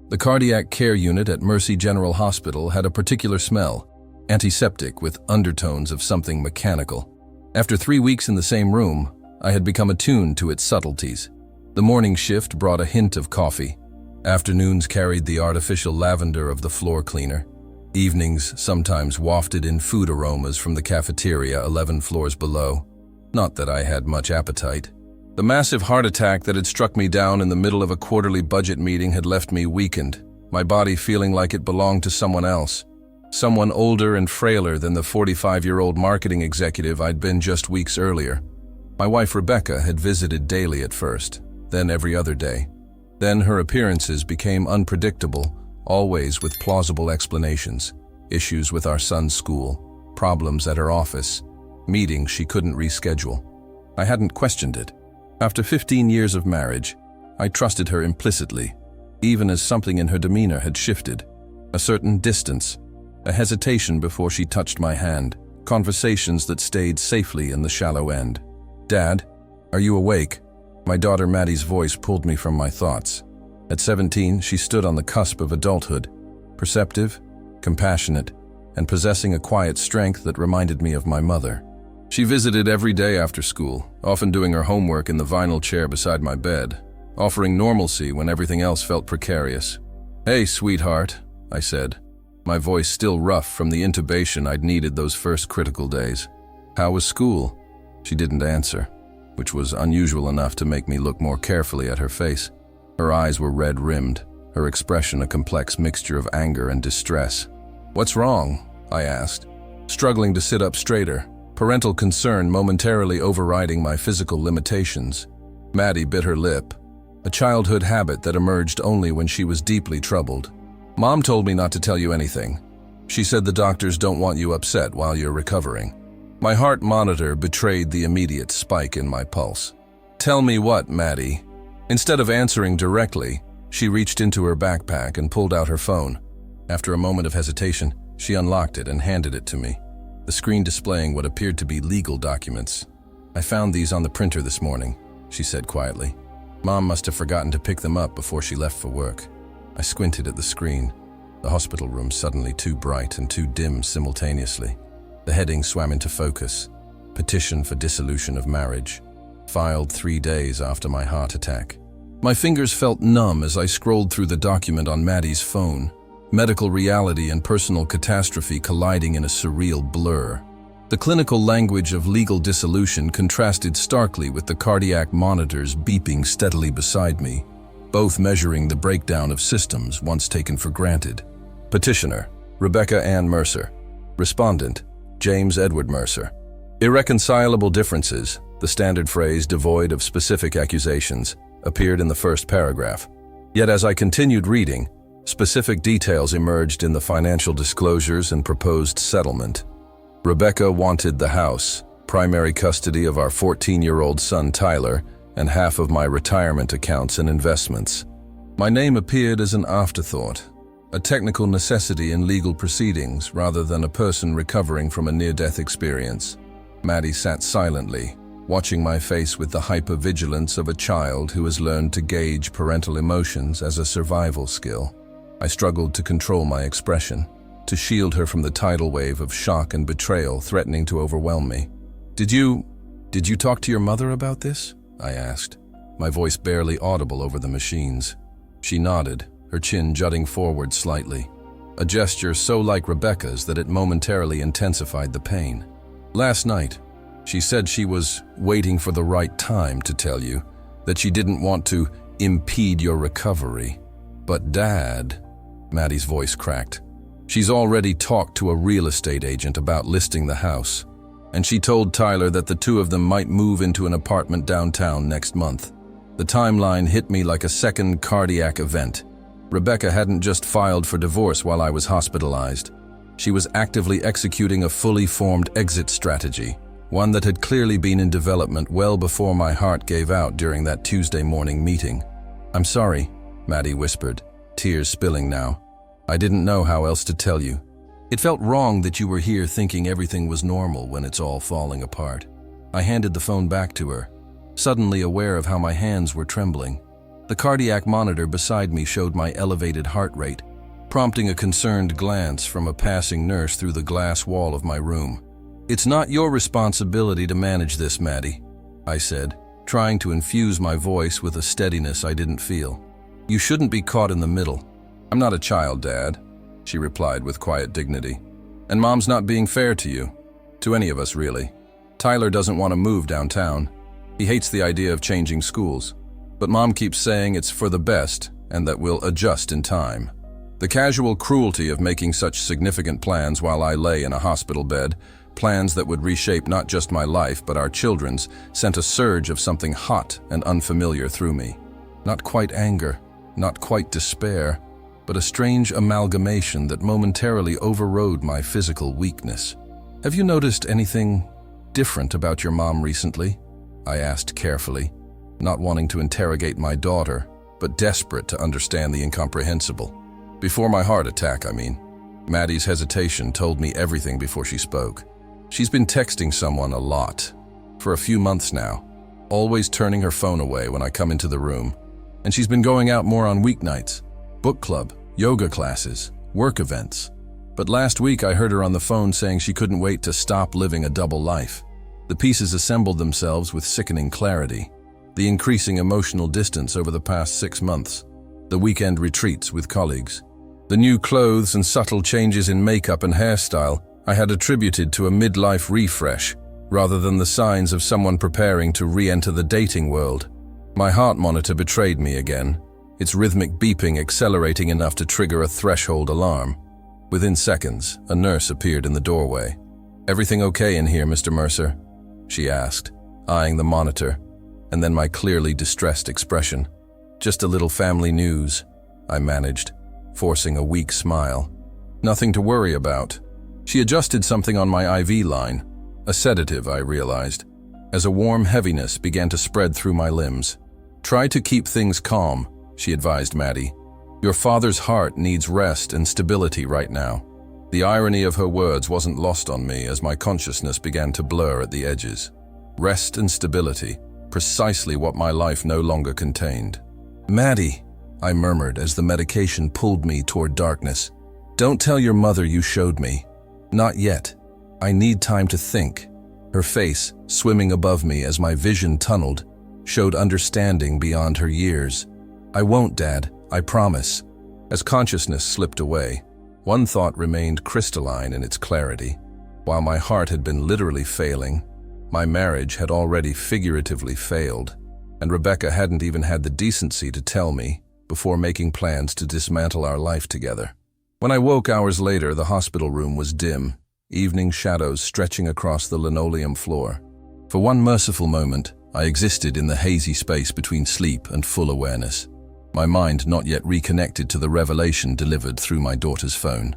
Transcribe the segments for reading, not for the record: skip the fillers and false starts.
The cardiac care unit at Mercer General Hospital had a particular smell, antiseptic with undertones of something mechanical. After 3 weeks in the same room, I had become attuned to its subtleties. The morning shift brought a hint of coffee. Afternoons carried the artificial lavender of the floor cleaner. Evenings sometimes wafted in food aromas from the cafeteria 11 floors below. Not that I had much appetite. The massive heart attack that had struck me down in the middle of a quarterly budget meeting had left me weakened, my body feeling like it belonged to someone else. Someone older and frailer than the 45-year-old marketing executive I'd been just weeks earlier. My wife Rebecca had visited daily at first, then every other day. Then her appearances became unpredictable, always with plausible explanations. Issues with our son's school, problems at her office, meetings she couldn't reschedule. I hadn't questioned it. After 15 years of marriage, I trusted her implicitly, even as something in her demeanor had shifted. A certain distance, a hesitation before she touched my hand, conversations that stayed safely in the shallow end. "Dad, are you awake?" My daughter Maddie's voice pulled me from my thoughts. At 17, she stood on the cusp of adulthood, perceptive, compassionate, and possessing a quiet strength that reminded me of my mother. She visited every day after school, often doing her homework in the vinyl chair beside my bed, offering normalcy when everything else felt precarious. "Hey, sweetheart," I said, my voice still rough from the intubation I'd needed those first critical days. "How was school?" She didn't answer, which was unusual enough to make me look more carefully at her face. Her eyes were red-rimmed, her expression a complex mixture of anger and distress. "What's wrong?" I asked, struggling to sit up straighter, parental concern momentarily overriding my physical limitations. Maddie bit her lip, a childhood habit that emerged only when she was deeply troubled. "Mom told me not to tell you anything. She said the doctors don't want you upset while you're recovering." My heart monitor betrayed the immediate spike in my pulse. "Tell me what, Maddie?" Instead of answering directly, she reached into her backpack and pulled out her phone. After a moment of hesitation, she unlocked it and handed it to me, the screen displaying what appeared to be legal documents. "I found these on the printer this morning," she said quietly. "Mom must have forgotten to pick them up before she left for work." I squinted at the screen, the hospital room suddenly too bright and too dim simultaneously. The heading swam into focus: Petition for Dissolution of Marriage, filed 3 days after my heart attack. My fingers felt numb as I scrolled through the document on Maddie's phone, medical reality and personal catastrophe colliding in a surreal blur. The clinical language of legal dissolution contrasted starkly with the cardiac monitors beeping steadily beside me, both measuring the breakdown of systems once taken for granted. Petitioner: Rebecca Ann Mercer. Respondent: James Edward Mercer. Irreconcilable differences, the standard phrase devoid of specific accusations, appeared in the first paragraph. Yet as I continued reading, specific details emerged in the financial disclosures and proposed settlement. Rebecca wanted the house, primary custody of our 14-year-old son Tyler, and half of my retirement accounts and investments. My name appeared as an afterthought, a technical necessity in legal proceedings rather than a person recovering from a near-death experience. Maddie sat silently, watching my face with the hypervigilance of a child who has learned to gauge parental emotions as a survival skill. I struggled to control my expression, to shield her from the tidal wave of shock and betrayal threatening to overwhelm me. Did you talk to your mother about this?" I asked, my voice barely audible over the machines. She nodded, her chin jutting forward slightly, a gesture so like Rebecca's that it momentarily intensified the pain. "Last night, she said she was waiting for the right time to tell you, that she didn't want to impede your recovery. But Dad," Maddie's voice cracked, "she's already talked to a real estate agent about listing the house, and she told Tyler that the two of them might move into an apartment downtown next month." The timeline hit me like a second cardiac event. Rebecca hadn't just filed for divorce while I was hospitalized. She was actively executing a fully formed exit strategy, one that had clearly been in development well before my heart gave out during that Tuesday morning meeting. "I'm sorry," Maddie whispered, tears spilling now. "I didn't know how else to tell you. It felt wrong that you were here thinking everything was normal when it's all falling apart." I handed the phone back to her, suddenly aware of how my hands were trembling. The cardiac monitor beside me showed my elevated heart rate, prompting a concerned glance from a passing nurse through the glass wall of my room. "It's not your responsibility to manage this, Maddie," I said, trying to infuse my voice with a steadiness I didn't feel. "You shouldn't be caught in the middle." "I'm not a child, Dad," she replied with quiet dignity. "And Mom's not being fair to you. To any of us, really. Tyler doesn't want to move downtown. He hates the idea of changing schools. But Mom keeps saying it's for the best and that we'll adjust in time." The casual cruelty of making such significant plans while I lay in a hospital bed, plans that would reshape not just my life but our children's, sent a surge of something hot and unfamiliar through me. Not quite anger, not quite despair, but a strange amalgamation that momentarily overrode my physical weakness. "Have you noticed anything different about your mom recently?" I asked carefully, not wanting to interrogate my daughter, but desperate to understand the incomprehensible. Before my heart attack, I mean. Maddie's hesitation told me everything before she spoke. She's been texting someone a lot, for a few months now, always turning her phone away when I come into the room. And she's been going out more on weeknights, book club, yoga classes, work events. But last week I heard her on the phone saying she couldn't wait to stop living a double life. The pieces assembled themselves with sickening clarity. The increasing emotional distance over the past 6 months, the weekend retreats with colleagues, the new clothes and subtle changes in makeup and hairstyle I had attributed to a midlife refresh, rather than the signs of someone preparing to re-enter the dating world. My heart monitor betrayed me again, its rhythmic beeping accelerating enough to trigger a threshold alarm. Within seconds, a nurse appeared in the doorway. "Everything okay in here, Mr. Mercer?" she asked, eyeing the monitor, and then my clearly distressed expression. "Just a little family news," I managed, forcing a weak smile. "Nothing to worry about." She adjusted something on my IV line, a sedative, I realized, as a warm heaviness began to spread through my limbs. "Try to keep things calm," she advised Maddie. "Your father's heart needs rest and stability right now." The irony of her words wasn't lost on me as my consciousness began to blur at the edges. Rest and stability, precisely what my life no longer contained. "Maddie," I murmured as the medication pulled me toward darkness. "Don't tell your mother you showed me. Not yet. I need time to think." Her face, swimming above me as my vision tunneled, showed understanding beyond her years. "I won't, Dad, I promise." As consciousness slipped away, one thought remained crystalline in its clarity. While my heart had been literally failing, my marriage had already figuratively failed, and Rebecca hadn't even had the decency to tell me before making plans to dismantle our life together. When I woke hours later, the hospital room was dim, evening shadows stretching across the linoleum floor. For one merciful moment, I existed in the hazy space between sleep and full awareness, my mind not yet reconnected to the revelation delivered through my daughter's phone.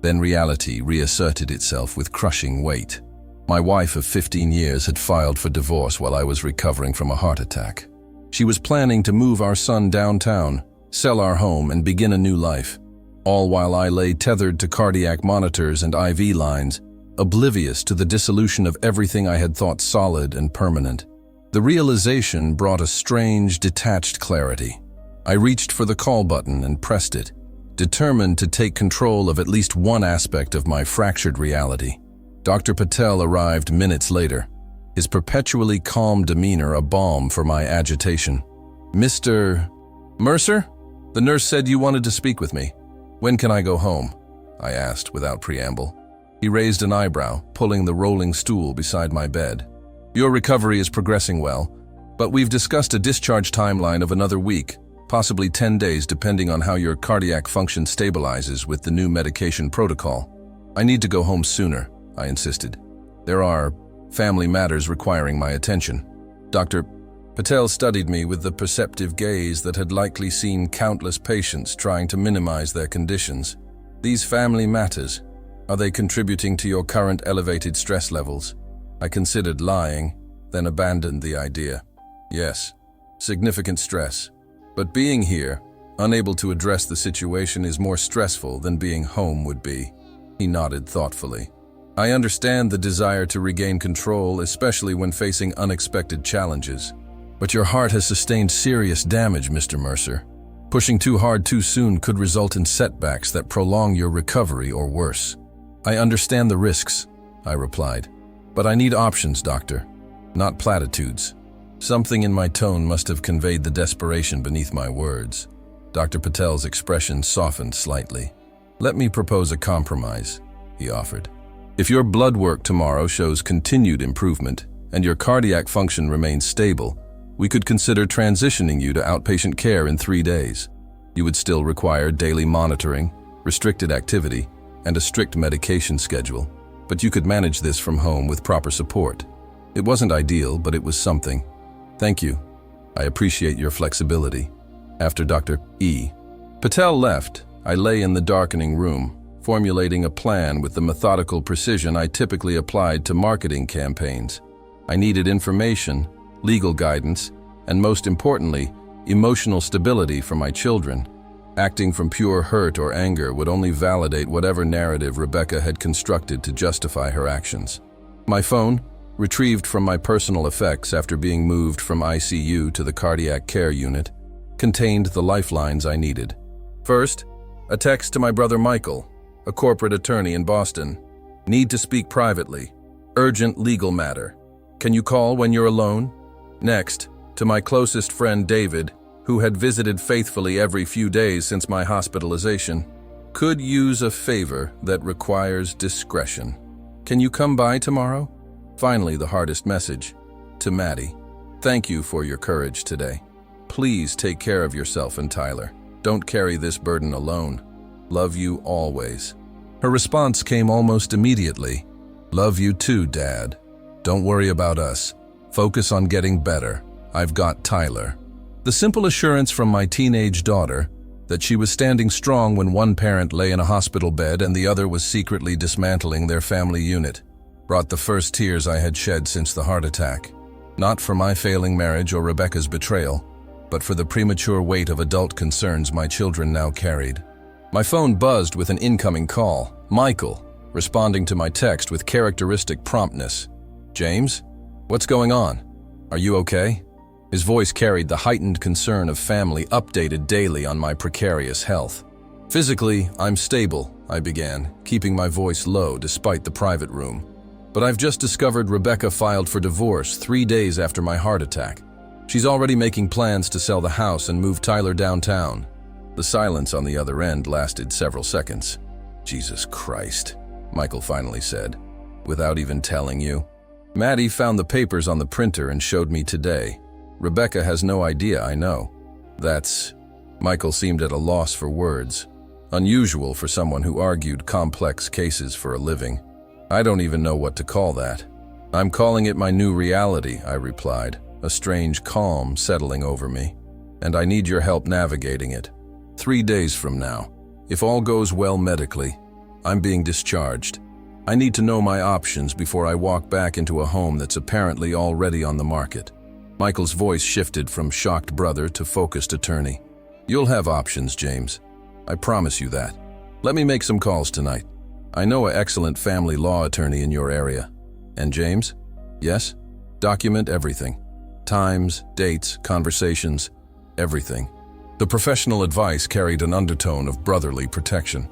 Then reality reasserted itself with crushing weight. My wife of 15 years had filed for divorce while I was recovering from a heart attack. She was planning to move our son downtown, sell our home, and begin a new life, all while I lay tethered to cardiac monitors and IV lines, oblivious to the dissolution of everything I had thought solid and permanent. The realization brought a strange, detached clarity. I reached for the call button and pressed it, determined to take control of at least one aspect of my fractured reality. Dr. Patel arrived minutes later, his perpetually calm demeanor a balm for my agitation. "Mr. Mercer? The nurse said you wanted to speak with me. When can I go home?" I asked without preamble. He raised an eyebrow, pulling the rolling stool beside my bed. "Your recovery is progressing well, but we've discussed a discharge timeline of another week, possibly 10 days depending on how your cardiac function stabilizes with the new medication protocol. I need to go home sooner," I insisted. "There are family matters requiring my attention." Dr. Patel studied me with the perceptive gaze that had likely seen countless patients trying to minimize their conditions. "These family matters, are they contributing to your current elevated stress levels?" I considered lying, then abandoned the idea. "Yes, significant stress. But being here, unable to address the situation, is more stressful than being home would be." He nodded thoughtfully. "I understand the desire to regain control, especially when facing unexpected challenges. But your heart has sustained serious damage, Mr. Mercer. Pushing too hard too soon could result in setbacks that prolong your recovery or worse. I understand the risks, I replied. But I need options, doctor, not platitudes. Something in my tone must have conveyed the desperation beneath my words. Dr. Patel's expression softened slightly. Let me propose a compromise, he offered. If your blood work tomorrow shows continued improvement and your cardiac function remains stable, we could consider transitioning you to outpatient care in 3 days. You would still require daily monitoring, restricted activity, and a strict medication schedule, but you could manage this from home with proper support. It wasn't ideal, but it was something. Thank you. I appreciate your flexibility. After Dr. E. Patel left, I lay in the darkening room, formulating a plan with the methodical precision I typically applied to marketing campaigns. I needed information, legal guidance, and most importantly, emotional stability for my children. Acting from pure hurt or anger would only validate whatever narrative Rebecca had constructed to justify her actions. My phone, retrieved from my personal effects after being moved from ICU to the cardiac care unit, contained the lifelines I needed. First, a text to my brother Michael, a corporate attorney in Boston. Need to speak privately. Urgent legal matter. Can you call when you're alone? Next, to my closest friend David, who had visited faithfully every few days since my hospitalization. Could use a favor that requires discretion. Can you come by tomorrow? Finally, the hardest message. To Maddie. Thank you for your courage today. Please take care of yourself and Tyler. Don't carry this burden alone. Love you always. Her response came almost immediately. Love you too, Dad. Don't worry about us. Focus on getting better. I've got Tyler. The simple assurance from my teenage daughter that she was standing strong when one parent lay in a hospital bed and the other was secretly dismantling their family unit brought the first tears I had shed since the heart attack. Not for my failing marriage or Rebecca's betrayal, but for the premature weight of adult concerns my children now carried. My phone buzzed with an incoming call. Michael, responding to my text with characteristic promptness. James? What's going on? Are you okay? His voice carried the heightened concern of family updated daily on my precarious health. Physically, I'm stable, I began, keeping my voice low despite the private room. But I've just discovered Rebecca filed for divorce 3 days after my heart attack. She's already making plans to sell the house and move Tyler downtown. The silence on the other end lasted several seconds. Jesus Christ, Michael finally said. Without even telling you? Maddie found the papers on the printer and showed me today. Rebecca has no idea, I know. That's... Michael seemed at a loss for words. Unusual for someone who argued complex cases for a living. I don't even know what to call that. I'm calling it my new reality, I replied, a strange calm settling over me. And I need your help navigating it. 3 days from now, if all goes well medically, I'm being discharged. I need to know my options before I walk back into a home that's apparently already on the market. Michael's voice shifted from shocked brother to focused attorney. You'll have options, James. I promise you that. Let me make some calls tonight. I know an excellent family law attorney in your area. And James? Yes? Document everything. Times, dates, conversations, everything. The professional advice carried an undertone of brotherly protection.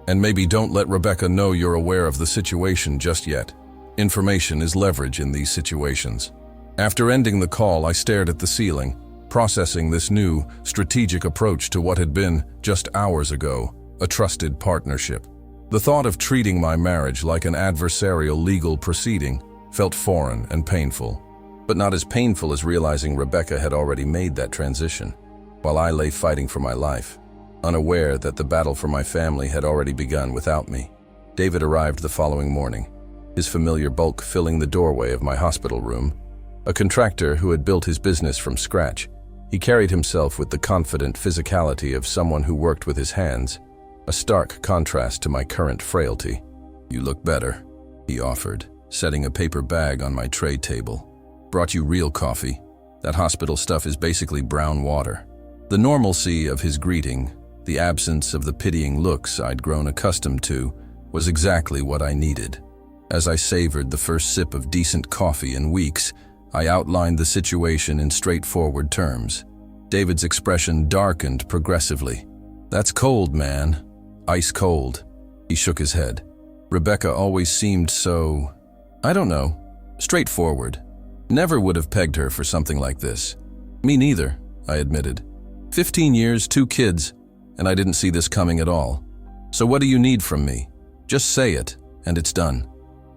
And maybe don't let Rebecca know you're aware of the situation just yet. Information is leverage in these situations. After ending the call, I stared at the ceiling, processing this new, strategic approach to what had been, just hours ago, a trusted partnership. The thought of treating my marriage like an adversarial legal proceeding felt foreign and painful, but not as painful as realizing Rebecca had already made that transition, while I lay fighting for my life, unaware that the battle for my family had already begun without me. David arrived the following morning, his familiar bulk filling the doorway of my hospital room. A contractor who had built his business from scratch, he carried himself with the confident physicality of someone who worked with his hands, a stark contrast to my current frailty. You look better, he offered, setting a paper bag on my tray table. Brought you real coffee. That hospital stuff is basically brown water. The normalcy of his greeting, the absence of the pitying looks I'd grown accustomed to, was exactly what I needed. As I savored the first sip of decent coffee in weeks, I outlined the situation in straightforward terms. David's expression darkened progressively. "That's cold, man. Ice cold." He shook his head. "Rebecca always seemed so, I don't know, straightforward. Never would have pegged her for something like this." "Me neither," I admitted. 15 years, 2 kids, and I didn't see this coming at all. "So what do you need from me? Just say it, and it's done."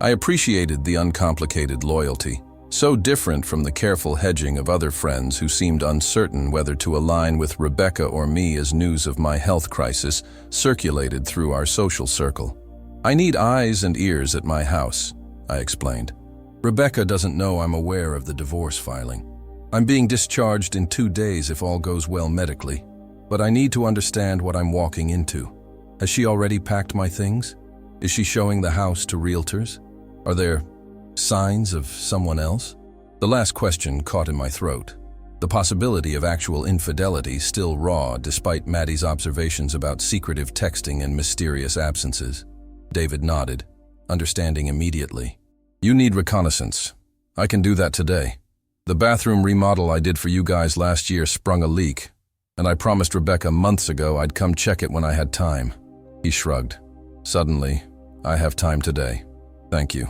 I appreciated the uncomplicated loyalty, so different from the careful hedging of other friends who seemed uncertain whether to align with Rebecca or me as news of my health crisis circulated through our social circle. "I need eyes and ears at my house," I explained. "Rebecca doesn't know I'm aware of the divorce filing. I'm being discharged in 2 days if all goes well medically, but I need to understand what I'm walking into. Has she already packed my things? Is she showing the house to realtors? Are there signs of someone else?" The last question caught in my throat. The possibility of actual infidelity still raw despite Maddie's observations about secretive texting and mysterious absences. David nodded, understanding immediately. "You need reconnaissance. I can do that today. The bathroom remodel I did for you guys last year sprung a leak, and I promised Rebecca months ago I'd come check it when I had time." He shrugged. "Suddenly, I have time today. Thank you."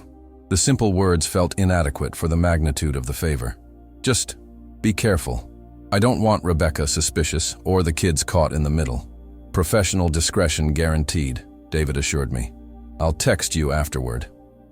The simple words felt inadequate for the magnitude of the favor. "Just be careful. I don't want Rebecca suspicious or the kids caught in the middle." "Professional discretion guaranteed," David assured me. "I'll text you afterward."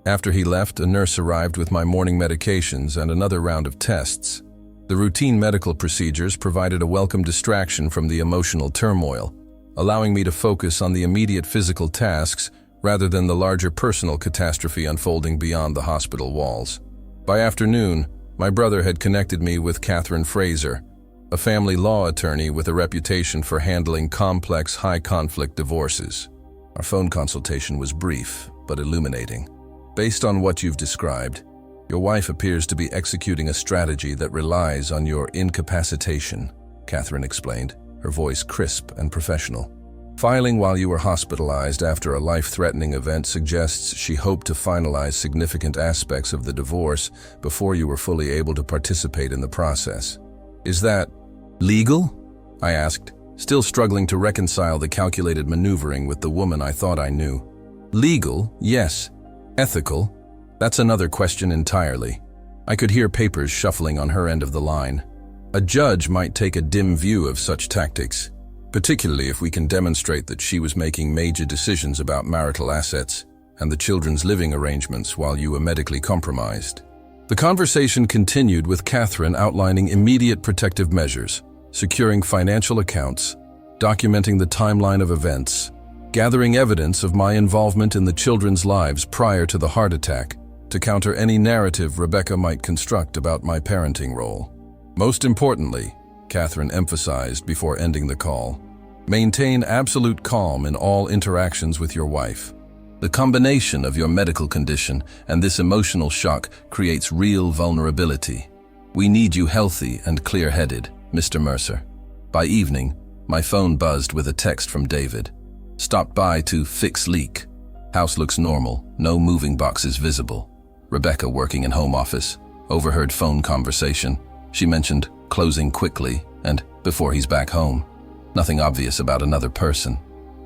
After he left, a nurse arrived with my morning medications and another round of tests. The routine medical procedures provided a welcome distraction from the emotional turmoil, allowing me to focus on the immediate physical tasks rather than the larger personal catastrophe unfolding beyond the hospital walls. By afternoon, my brother had connected me with Catherine Fraser, a family law attorney with a reputation for handling complex, high-conflict divorces. Our phone consultation was brief, but illuminating. "Based on what you've described, your wife appears to be executing a strategy that relies on your incapacitation," Catherine explained, her voice crisp and professional. "Filing while you were hospitalized after a life-threatening event suggests she hoped to finalize significant aspects of the divorce before you were fully able to participate in the process. Is that legal?" I asked, still struggling to reconcile the calculated maneuvering with the woman I thought I knew. "Legal, yes. Ethical? That's another question entirely." I could hear papers shuffling on her end of the line. "A judge might take a dim view of such tactics, particularly if we can demonstrate that she was making major decisions about marital assets and the children's living arrangements while you were medically compromised." The conversation continued with Catherine outlining immediate protective measures, securing financial accounts, documenting the timeline of events, gathering evidence of my involvement in the children's lives prior to the heart attack to counter any narrative Rebecca might construct about my parenting role. "Most importantly," Catherine emphasized before ending the call, "maintain absolute calm in all interactions with your wife. The combination of your medical condition and this emotional shock creates real vulnerability. We need you healthy and clear-headed, Mr. Mercer." By evening, my phone buzzed with a text from David. "Stopped by to fix leak. House looks normal, no moving boxes visible. Rebecca working in home office. Overheard phone conversation. She mentioned closing quickly and before he's back home. Nothing obvious about another person.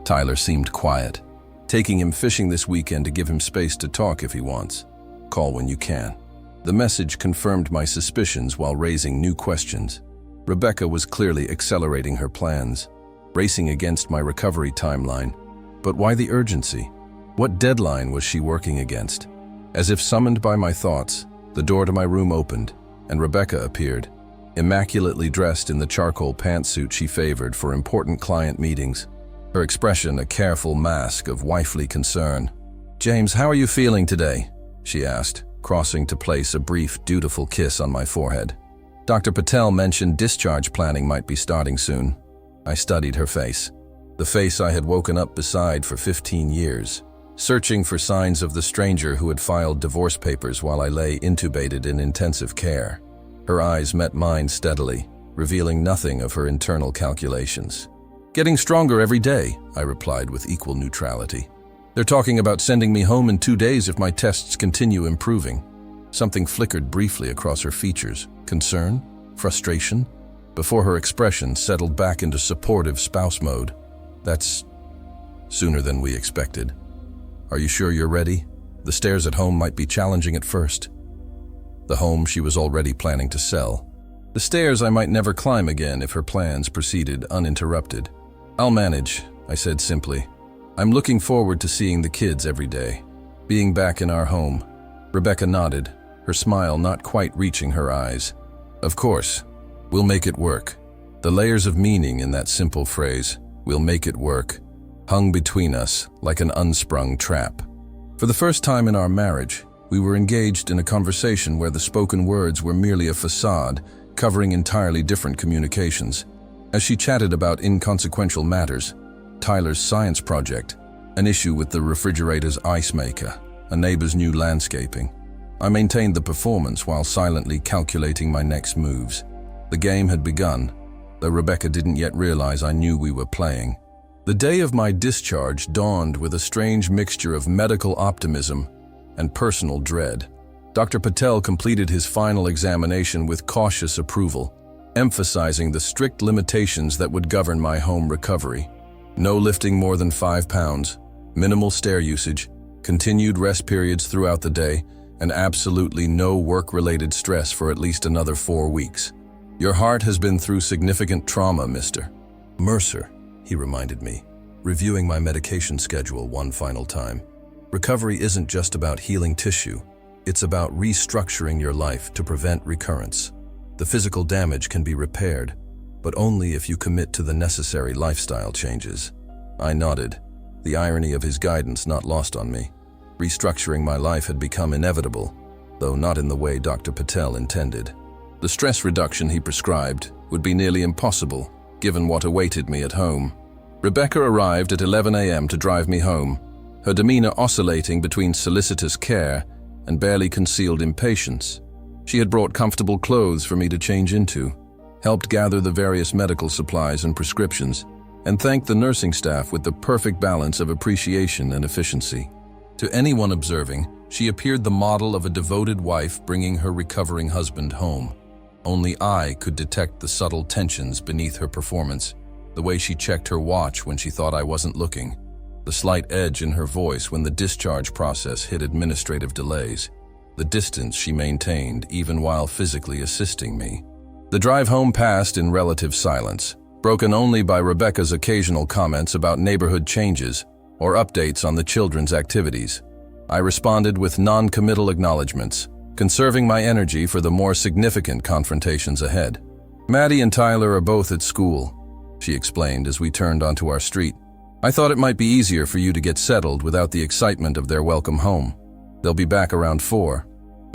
Tyler seemed quiet. Taking him fishing this weekend to give him space to talk if he wants. Call when you can." The message confirmed my suspicions while raising new questions. Rebecca was clearly accelerating her plans, racing against my recovery timeline. But why the urgency? What deadline was she working against? As if summoned by my thoughts, the door to my room opened, and Rebecca appeared, immaculately dressed in the charcoal pantsuit she favored for important client meetings, her expression a careful mask of wifely concern. "James, how are you feeling today?" she asked, crossing to place a brief, dutiful kiss on my forehead. "Dr. Patel mentioned discharge planning might be starting soon." I studied her face, the face I had woken up beside for 15 years, searching for signs of the stranger who had filed divorce papers while I lay intubated in intensive care. Her eyes met mine steadily, revealing nothing of her internal calculations. "Getting stronger every day," I replied with equal neutrality. "They're talking about sending me home in 2 days if my tests continue improving." Something flickered briefly across her features. Concern? Frustration? Before her expression settled back into supportive spouse mode. That's sooner than we expected. Are you sure you're ready? The stairs at home might be challenging at first. The home she was already planning to sell. The stairs I might never climb again if her plans proceeded uninterrupted. I'll manage, I said simply. I'm looking forward to seeing the kids every day. Being back in our home. Rebecca nodded, her smile not quite reaching her eyes. Of course, we'll make it work. The layers of meaning in that simple phrase, "we'll make it work," hung between us like an unsprung trap. For the first time in our marriage, we were engaged in a conversation where the spoken words were merely a facade, covering entirely different communications. As she chatted about inconsequential matters, Tyler's science project, an issue with the refrigerator's ice maker, a neighbor's new landscaping, I maintained the performance while silently calculating my next moves. The game had begun, though Rebecca didn't yet realize I knew we were playing. The day of my discharge dawned with a strange mixture of medical optimism and personal dread. Dr. Patel completed his final examination with cautious approval, emphasizing the strict limitations that would govern my home recovery. No lifting more than 5 pounds, minimal stair usage, continued rest periods throughout the day, and absolutely no work-related stress for at least another 4 weeks. Your heart has been through significant trauma, Mr. Mercer, he reminded me, reviewing my medication schedule one final time. Recovery isn't just about healing tissue. It's about restructuring your life to prevent recurrence. The physical damage can be repaired, but only if you commit to the necessary lifestyle changes. I nodded, the irony of his guidance not lost on me. Restructuring my life had become inevitable, though not in the way Dr. Patel intended. The stress reduction he prescribed would be nearly impossible, given what awaited me at home. Rebecca arrived at 11 a.m. to drive me home, her demeanor oscillating between solicitous care and barely concealed impatience. She had brought comfortable clothes for me to change into, helped gather the various medical supplies and prescriptions, and thanked the nursing staff with the perfect balance of appreciation and efficiency. To anyone observing, she appeared the model of a devoted wife bringing her recovering husband home. Only I could detect the subtle tensions beneath her performance, the way she checked her watch when she thought I wasn't looking, the slight edge in her voice when the discharge process hit administrative delays, the distance she maintained even while physically assisting me. The drive home passed in relative silence, broken only by Rebecca's occasional comments about neighborhood changes or updates on the children's activities. I responded with non-committal acknowledgments, conserving my energy for the more significant confrontations ahead. Maddie and Tyler are both at school, she explained as we turned onto our street. I thought it might be easier for you to get settled without the excitement of their welcome home. They'll be back around 4.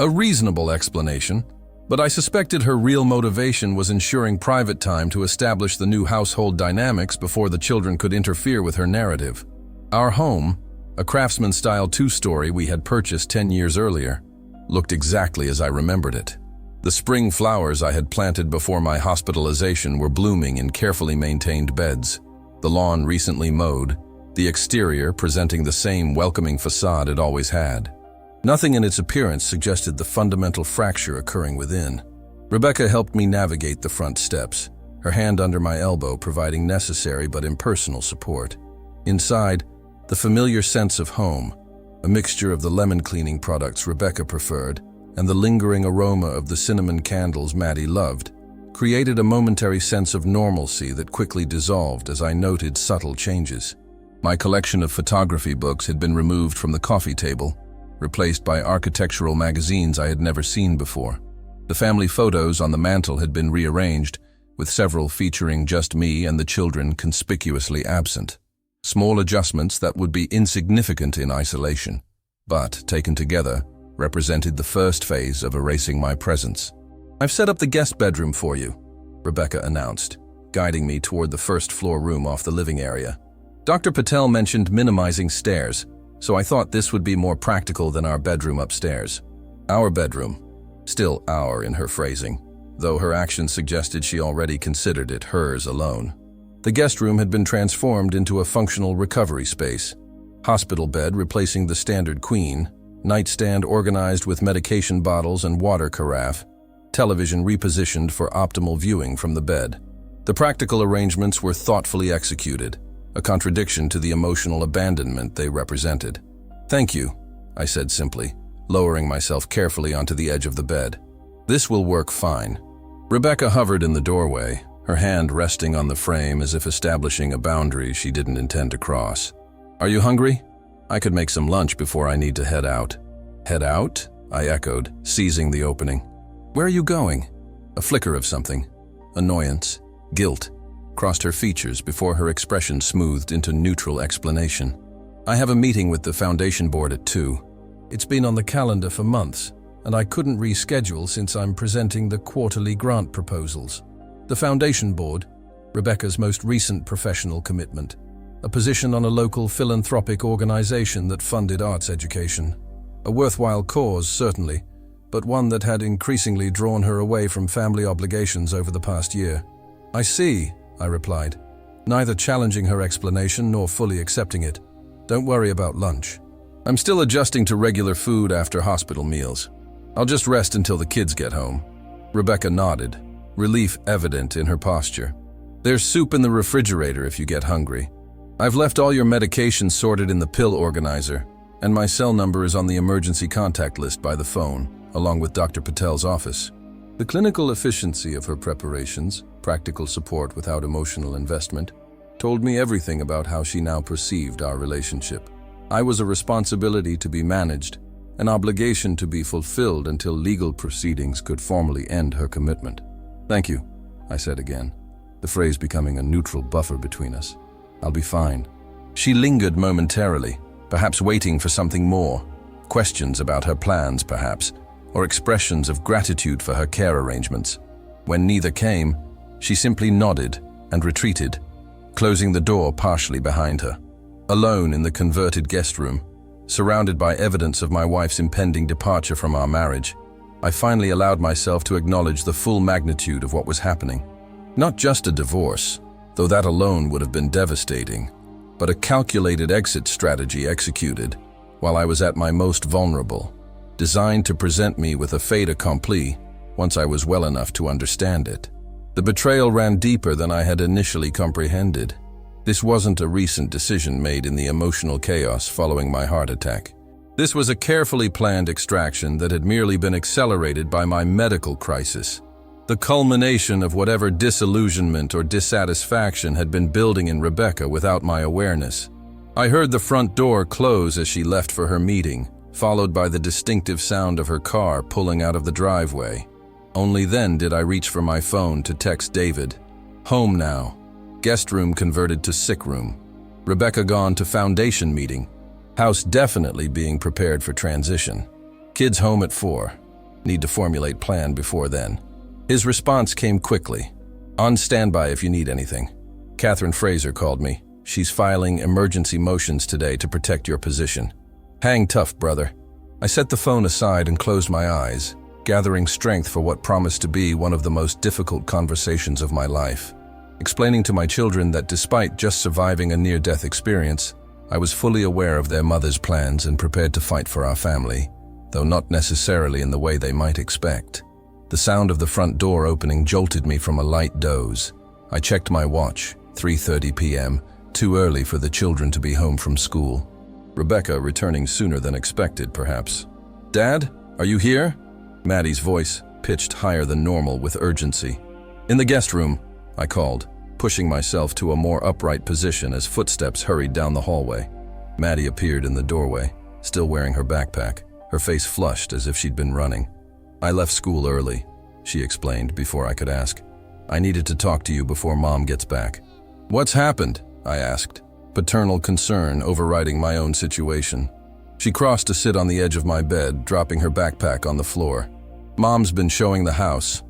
A reasonable explanation, but I suspected her real motivation was ensuring private time to establish the new household dynamics before the children could interfere with her narrative. Our home, a craftsman-style 2-story we had purchased 10 years earlier, looked exactly as I remembered it. The spring flowers I had planted before my hospitalization were blooming in carefully maintained beds, the lawn recently mowed, the exterior presenting the same welcoming facade it always had. Nothing in its appearance suggested the fundamental fracture occurring within. Rebecca helped me navigate the front steps, her hand under my elbow providing necessary but impersonal support. Inside, the familiar sense of home, a mixture of the lemon cleaning products Rebecca preferred and the lingering aroma of the cinnamon candles Maddie loved, created a momentary sense of normalcy that quickly dissolved as I noted subtle changes. My collection of photography books had been removed from the coffee table, replaced by architectural magazines I had never seen before. The family photos on the mantel had been rearranged, with several featuring just me and the children conspicuously absent. Small adjustments that would be insignificant in isolation, but, taken together, represented the first phase of erasing my presence. I've set up the guest bedroom for you, Rebecca announced, guiding me toward the first-floor room off the living area. Dr. Patel mentioned minimizing stairs, so I thought this would be more practical than our bedroom upstairs. Our bedroom, still our in her phrasing, though her actions suggested she already considered it hers alone. The guest room had been transformed into a functional recovery space. Hospital bed replacing the standard queen, nightstand organized with medication bottles and water carafe, television repositioned for optimal viewing from the bed. The practical arrangements were thoughtfully executed, a contradiction to the emotional abandonment they represented. "Thank you," I said simply, lowering myself carefully onto the edge of the bed. "This will work fine." Rebecca hovered in the doorway, her hand resting on the frame as if establishing a boundary she didn't intend to cross. "Are you hungry? I could make some lunch before I need to head out." "Head out?" I echoed, seizing the opening. "Where are you going?" A flicker of something, annoyance, guilt, crossed her features before her expression smoothed into neutral explanation. "I have a meeting with the foundation board at 2. It's been on the calendar for months, and I couldn't reschedule since I'm presenting the quarterly grant proposals. The foundation board, Rebecca's most recent professional commitment, a position on a local philanthropic organization that funded arts education. A worthwhile cause, certainly, but one that had increasingly drawn her away from family obligations over the past year. "I see," I replied, neither challenging her explanation nor fully accepting it. "Don't worry about lunch. I'm still adjusting to regular food after hospital meals. I'll just rest until the kids get home." Rebecca nodded, relief evident in her posture. "There's soup in the refrigerator if you get hungry. I've left all your medications sorted in the pill organizer, and my cell number is on the emergency contact list by the phone, along with Dr. Patel's office." The clinical efficiency of her preparations, practical support without emotional investment, told me everything about how she now perceived our relationship. I was a responsibility to be managed, an obligation to be fulfilled until legal proceedings could formally end her commitment. "Thank you," I said again, the phrase becoming a neutral buffer between us. "I'll be fine." She lingered momentarily, perhaps waiting for something more. Questions about her plans, perhaps, or expressions of gratitude for her care arrangements. When neither came, she simply nodded and retreated, closing the door partially behind her. Alone in the converted guest room, surrounded by evidence of my wife's impending departure from our marriage, I finally allowed myself to acknowledge the full magnitude of what was happening. Not just a divorce, though that alone would have been devastating, but a calculated exit strategy executed while I was at my most vulnerable, designed to present me with a fait accompli once I was well enough to understand it. The betrayal ran deeper than I had initially comprehended. This wasn't a recent decision made in the emotional chaos following my heart attack. This was a carefully planned extraction that had merely been accelerated by my medical crisis, the culmination of whatever disillusionment or dissatisfaction had been building in Rebecca without my awareness. I heard the front door close as she left for her meeting, followed by the distinctive sound of her car pulling out of the driveway. Only then did I reach for my phone to text David. "Home now. Guest room converted to sick room. Rebecca gone to foundation meeting. House definitely being prepared for transition. Kids home at 4. Need to formulate plan before then." His response came quickly. "On standby if you need anything. Catherine Fraser called me. She's filing emergency motions today to protect your position. Hang tough, brother." I set the phone aside and closed my eyes, gathering strength for what promised to be one of the most difficult conversations of my life. Explaining to my children that despite just surviving a near-death experience, I was fully aware of their mother's plans and prepared to fight for our family, though not necessarily in the way they might expect. The sound of the front door opening jolted me from a light doze. I checked my watch, 3:30 p.m., too early for the children to be home from school. Rebecca returning sooner than expected, perhaps. "Dad, are you here?" Maddie's voice pitched higher than normal with urgency. "In the guest room," I called, pushing myself to a more upright position as footsteps hurried down the hallway. Maddie appeared in the doorway, still wearing her backpack, her face flushed as if she'd been running. "I left school early," she explained before I could ask. "I needed to talk to you before Mom gets back." "What's happened?" I asked, paternal concern overriding my own situation. She crossed to sit on the edge of my bed, dropping her backpack on the floor. "Mom's been showing the house.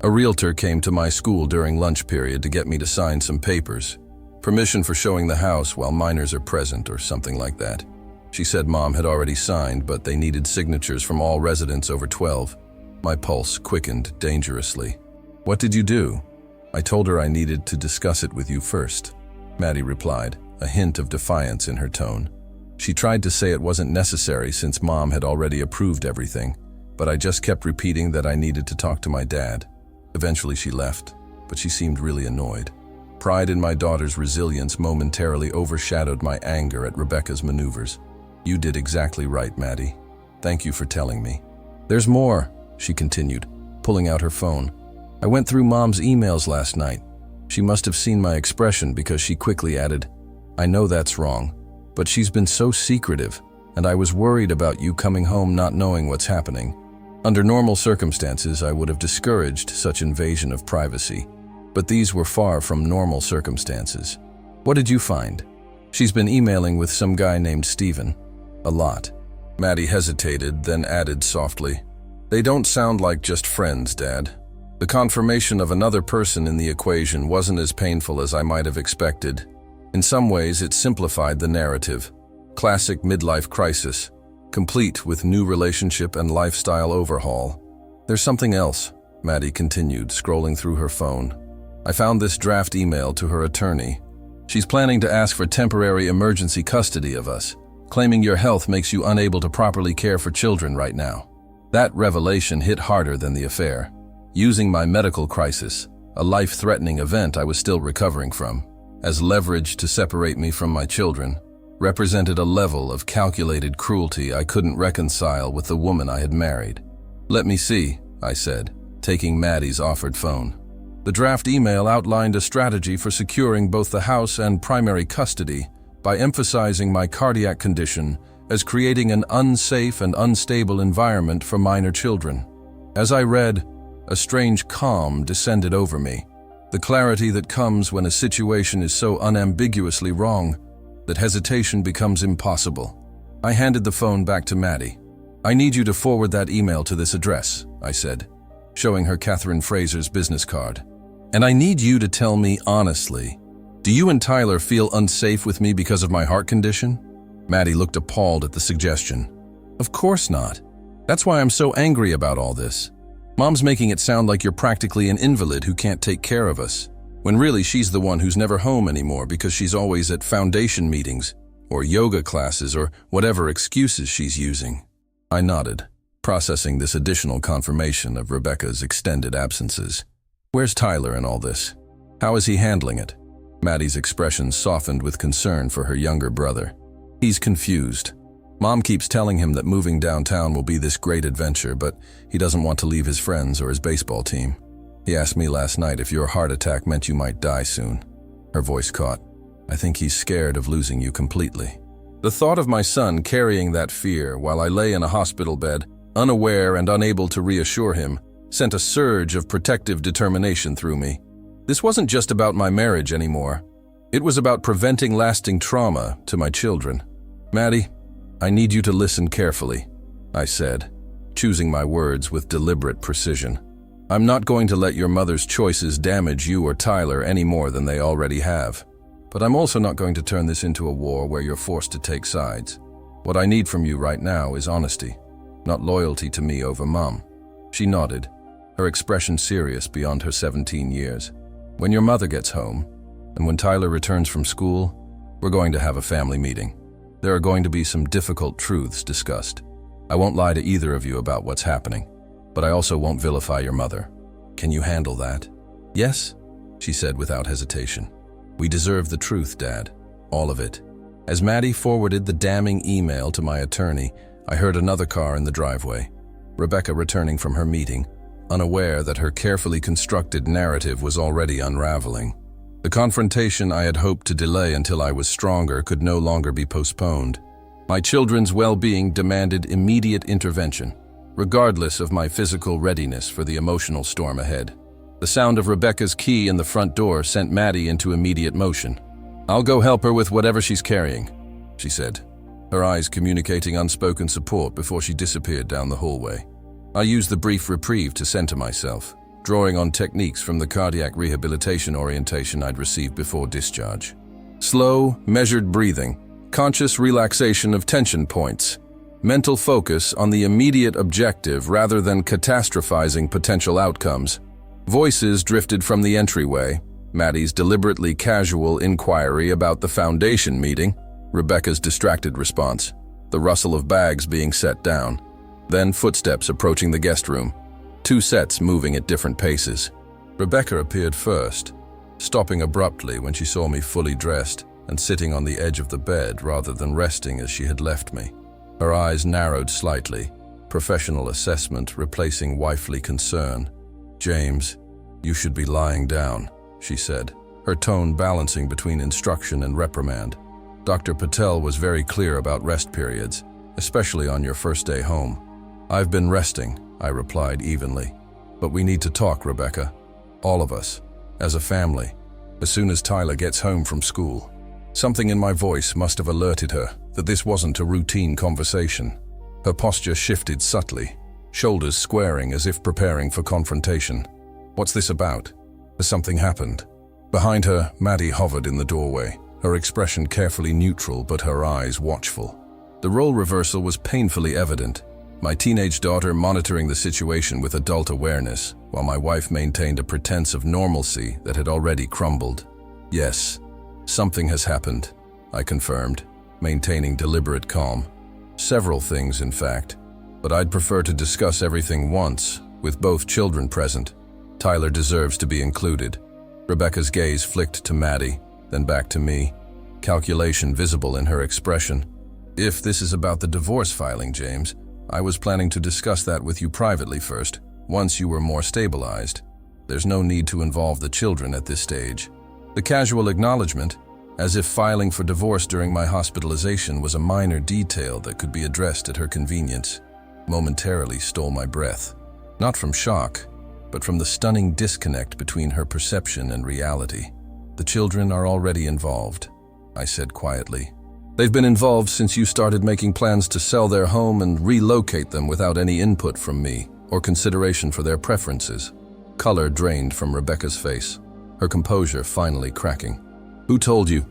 A realtor came to my school during lunch period to get me to sign some papers. Permission for showing the house while minors are present or something like that. She said Mom had already signed, but they needed signatures from all residents over 12. My pulse quickened dangerously. "What did you do?" "I told her I needed to discuss it with you first," Maddie replied, a hint of defiance in her tone. She tried to say it wasn't necessary since Mom had already approved everything, but I just kept repeating that I needed to talk to my dad. Eventually she left, but she seemed really annoyed. Pride in my daughter's resilience momentarily overshadowed my anger at Rebecca's maneuvers. You did exactly right, Maddie. Thank you for telling me. There's more, she continued, pulling out her phone. I went through Mom's emails last night. She must have seen my expression because she quickly added, I know that's wrong, but she's been so secretive, and I was worried about you coming home not knowing what's happening. Under normal circumstances, I would have discouraged such invasion of privacy, but these were far from normal circumstances. What did you find? She's been emailing with some guy named Steven. A lot. Maddie hesitated, then added softly, They don't sound like just friends, Dad. The confirmation of another person in the equation wasn't as painful as I might have expected. In some ways, it simplified the narrative. Classic midlife crisis, complete with new relationship and lifestyle overhaul. There's something else, Maddie continued, scrolling through her phone. I found this draft email to her attorney. She's planning to ask for temporary emergency custody of us, claiming your health makes you unable to properly care for children right now. That revelation hit harder than the affair. Using my medical crisis, a life-threatening event I was still recovering from, as leverage to separate me from my children, represented a level of calculated cruelty I couldn't reconcile with the woman I had married. Let me see, I said, taking Maddie's offered phone. The draft email outlined a strategy for securing both the house and primary custody by emphasizing my cardiac condition as creating an unsafe and unstable environment for minor children. As I read, a strange calm descended over me, the clarity that comes when a situation is so unambiguously wrong that hesitation becomes impossible. I handed the phone back to Maddie. I need you to forward that email to this address, I said, showing her Catherine Fraser's business card. And I need you to tell me honestly, do you and Tyler feel unsafe with me because of my heart condition? Maddie looked appalled at the suggestion. Of course not. That's why I'm so angry about all this. Mom's making it sound like you're practically an invalid who can't take care of us, when really she's the one who's never home anymore because she's always at foundation meetings, or yoga classes, or whatever excuses she's using. I nodded, processing this additional confirmation of Rebecca's extended absences. Where's Tyler in all this? How is he handling it? Maddie's expression softened with concern for her younger brother. He's confused. Mom keeps telling him that moving downtown will be this great adventure, but he doesn't want to leave his friends or his baseball team. He asked me last night if your heart attack meant you might die soon. Her voice caught. I think he's scared of losing you completely. The thought of my son carrying that fear while I lay in a hospital bed, unaware and unable to reassure him, sent a surge of protective determination through me. This wasn't just about my marriage anymore. It was about preventing lasting trauma to my children. Maddie, I need you to listen carefully, I said, choosing my words with deliberate precision. I'm not going to let your mother's choices damage you or Tyler any more than they already have. But I'm also not going to turn this into a war where you're forced to take sides. What I need from you right now is honesty, not loyalty to me over Mom. She nodded, her expression serious beyond her 17 years. When your mother gets home, and when Tyler returns from school, we're going to have a family meeting. There are going to be some difficult truths discussed. I won't lie to either of you about what's happening, but I also won't vilify your mother. Can you handle that? Yes, she said without hesitation. We deserve the truth, Dad. All of it. As Maddie forwarded the damning email to my attorney, I heard another car in the driveway. Rebecca returning from her meeting, unaware that her carefully constructed narrative was already unraveling. The confrontation I had hoped to delay until I was stronger could no longer be postponed. My children's well-being demanded immediate intervention, regardless of my physical readiness for the emotional storm ahead. The sound of Rebecca's key in the front door sent Maddie into immediate motion. I'll go help her with whatever she's carrying, she said, her eyes communicating unspoken support before she disappeared down the hallway. I used the brief reprieve to center myself, drawing on techniques from the cardiac rehabilitation orientation I'd received before discharge. Slow, measured breathing, conscious relaxation of tension points, mental focus on the immediate objective rather than catastrophizing potential outcomes. Voices drifted from the entryway, Maddie's deliberately casual inquiry about the foundation meeting, Rebecca's distracted response, the rustle of bags being set down, then footsteps approaching the guest room, 2 sets moving at different paces. Rebecca appeared first, stopping abruptly when she saw me fully dressed and sitting on the edge of the bed rather than resting as she had left me. Her eyes narrowed slightly, professional assessment replacing wifely concern. "James, you should be lying down," she said, her tone balancing between instruction and reprimand. "Dr. Patel was very clear about rest periods, especially on your first day home." "I've been resting," I replied evenly. "But we need to talk, Rebecca. All of us, as a family, as soon as Tyler gets home from school." Something in my voice must have alerted her that this wasn't a routine conversation. Her posture shifted subtly, shoulders squaring as if preparing for confrontation. "What's this about? Has something happened?" Behind her, Maddie hovered in the doorway, her expression carefully neutral but her eyes watchful. The role reversal was painfully evident, my teenage daughter monitoring the situation with adult awareness, while my wife maintained a pretense of normalcy that had already crumbled. "Yes, something has happened," I confirmed, maintaining deliberate calm. "Several things, in fact, but I'd prefer to discuss everything once, with both children present. Tyler deserves to be included." Rebecca's gaze flicked to Maddie, then back to me, calculation visible in her expression. "If this is about the divorce filing, James, I was planning to discuss that with you privately first, once you were more stabilized. There's no need to involve the children at this stage." The casual acknowledgement, as if filing for divorce during my hospitalization was a minor detail that could be addressed at her convenience, momentarily stole my breath. Not from shock, but from the stunning disconnect between her perception and reality. "The children are already involved," I said quietly. "They've been involved since you started making plans to sell their home and relocate them without any input from me or consideration for their preferences." Color drained from Rebecca's face, her composure finally cracking. "Who told you?"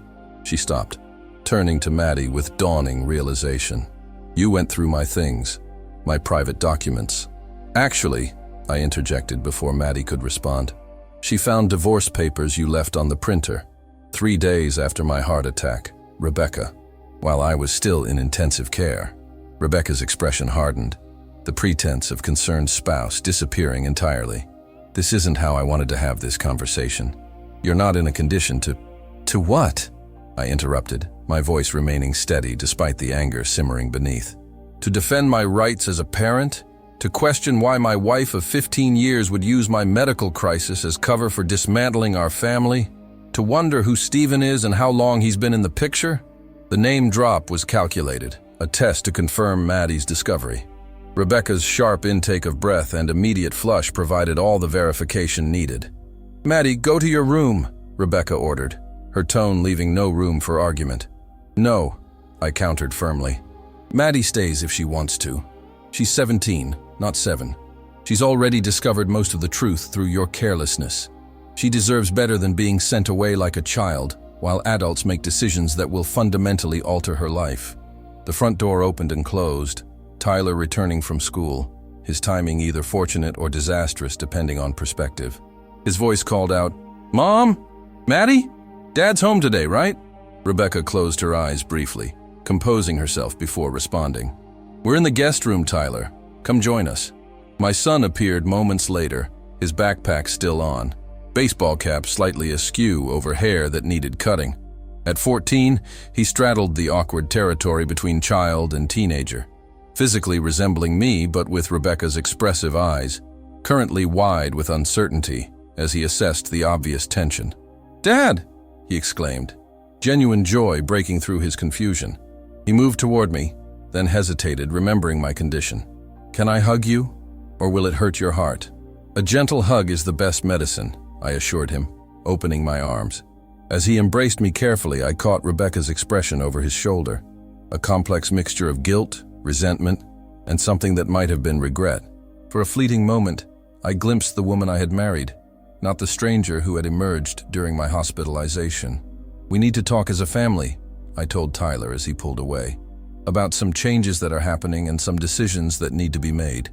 She stopped, turning to Maddie with dawning realization. "You went through my things, my private documents." "Actually," I interjected before Maddie could respond, "she found divorce papers you left on the printer 3 days after my heart attack, Rebecca, while I was still in intensive care." Rebecca's expression hardened, the pretense of concerned spouse disappearing entirely. "This isn't how I wanted to have this conversation. You're not in a condition to..." "To what?" I interrupted, my voice remaining steady despite the anger simmering beneath. "To defend my rights as a parent? To question why my wife of 15 years would use my medical crisis as cover for dismantling our family? To wonder who Stephen is and how long he's been in the picture?" The name drop was calculated, a test to confirm Maddie's discovery. Rebecca's sharp intake of breath and immediate flush provided all the verification needed. "Maddie, go to your room," Rebecca ordered, her tone leaving no room for argument. "No," I countered firmly. "Maddie stays if she wants to. She's 17, not 7. She's already discovered most of the truth through your carelessness. She deserves better than being sent away like a child, while adults make decisions that will fundamentally alter her life." The front door opened and closed, Tyler returning from school, his timing either fortunate or disastrous depending on perspective. His voice called out, "Mom? Maddie? Dad's home today, right?" Rebecca closed her eyes briefly, composing herself before responding. "We're in the guest room, Tyler. Come join us." My son appeared moments later, his backpack still on, baseball cap slightly askew over hair that needed cutting. At 14, he straddled the awkward territory between child and teenager, physically resembling me but with Rebecca's expressive eyes, currently wide with uncertainty as he assessed the obvious tension. "Dad!" he exclaimed, genuine joy breaking through his confusion. He moved toward me, then hesitated, remembering my condition. "Can I hug you, or will it hurt your heart?" "A gentle hug is the best medicine," I assured him, opening my arms. As he embraced me carefully, I caught Rebecca's expression over his shoulder, a complex mixture of guilt, resentment, and something that might have been regret. For a fleeting moment, I glimpsed the woman I had married, not the stranger who had emerged during my hospitalization. "We need to talk as a family," I told Tyler as he pulled away, "about some changes that are happening and some decisions that need to be made.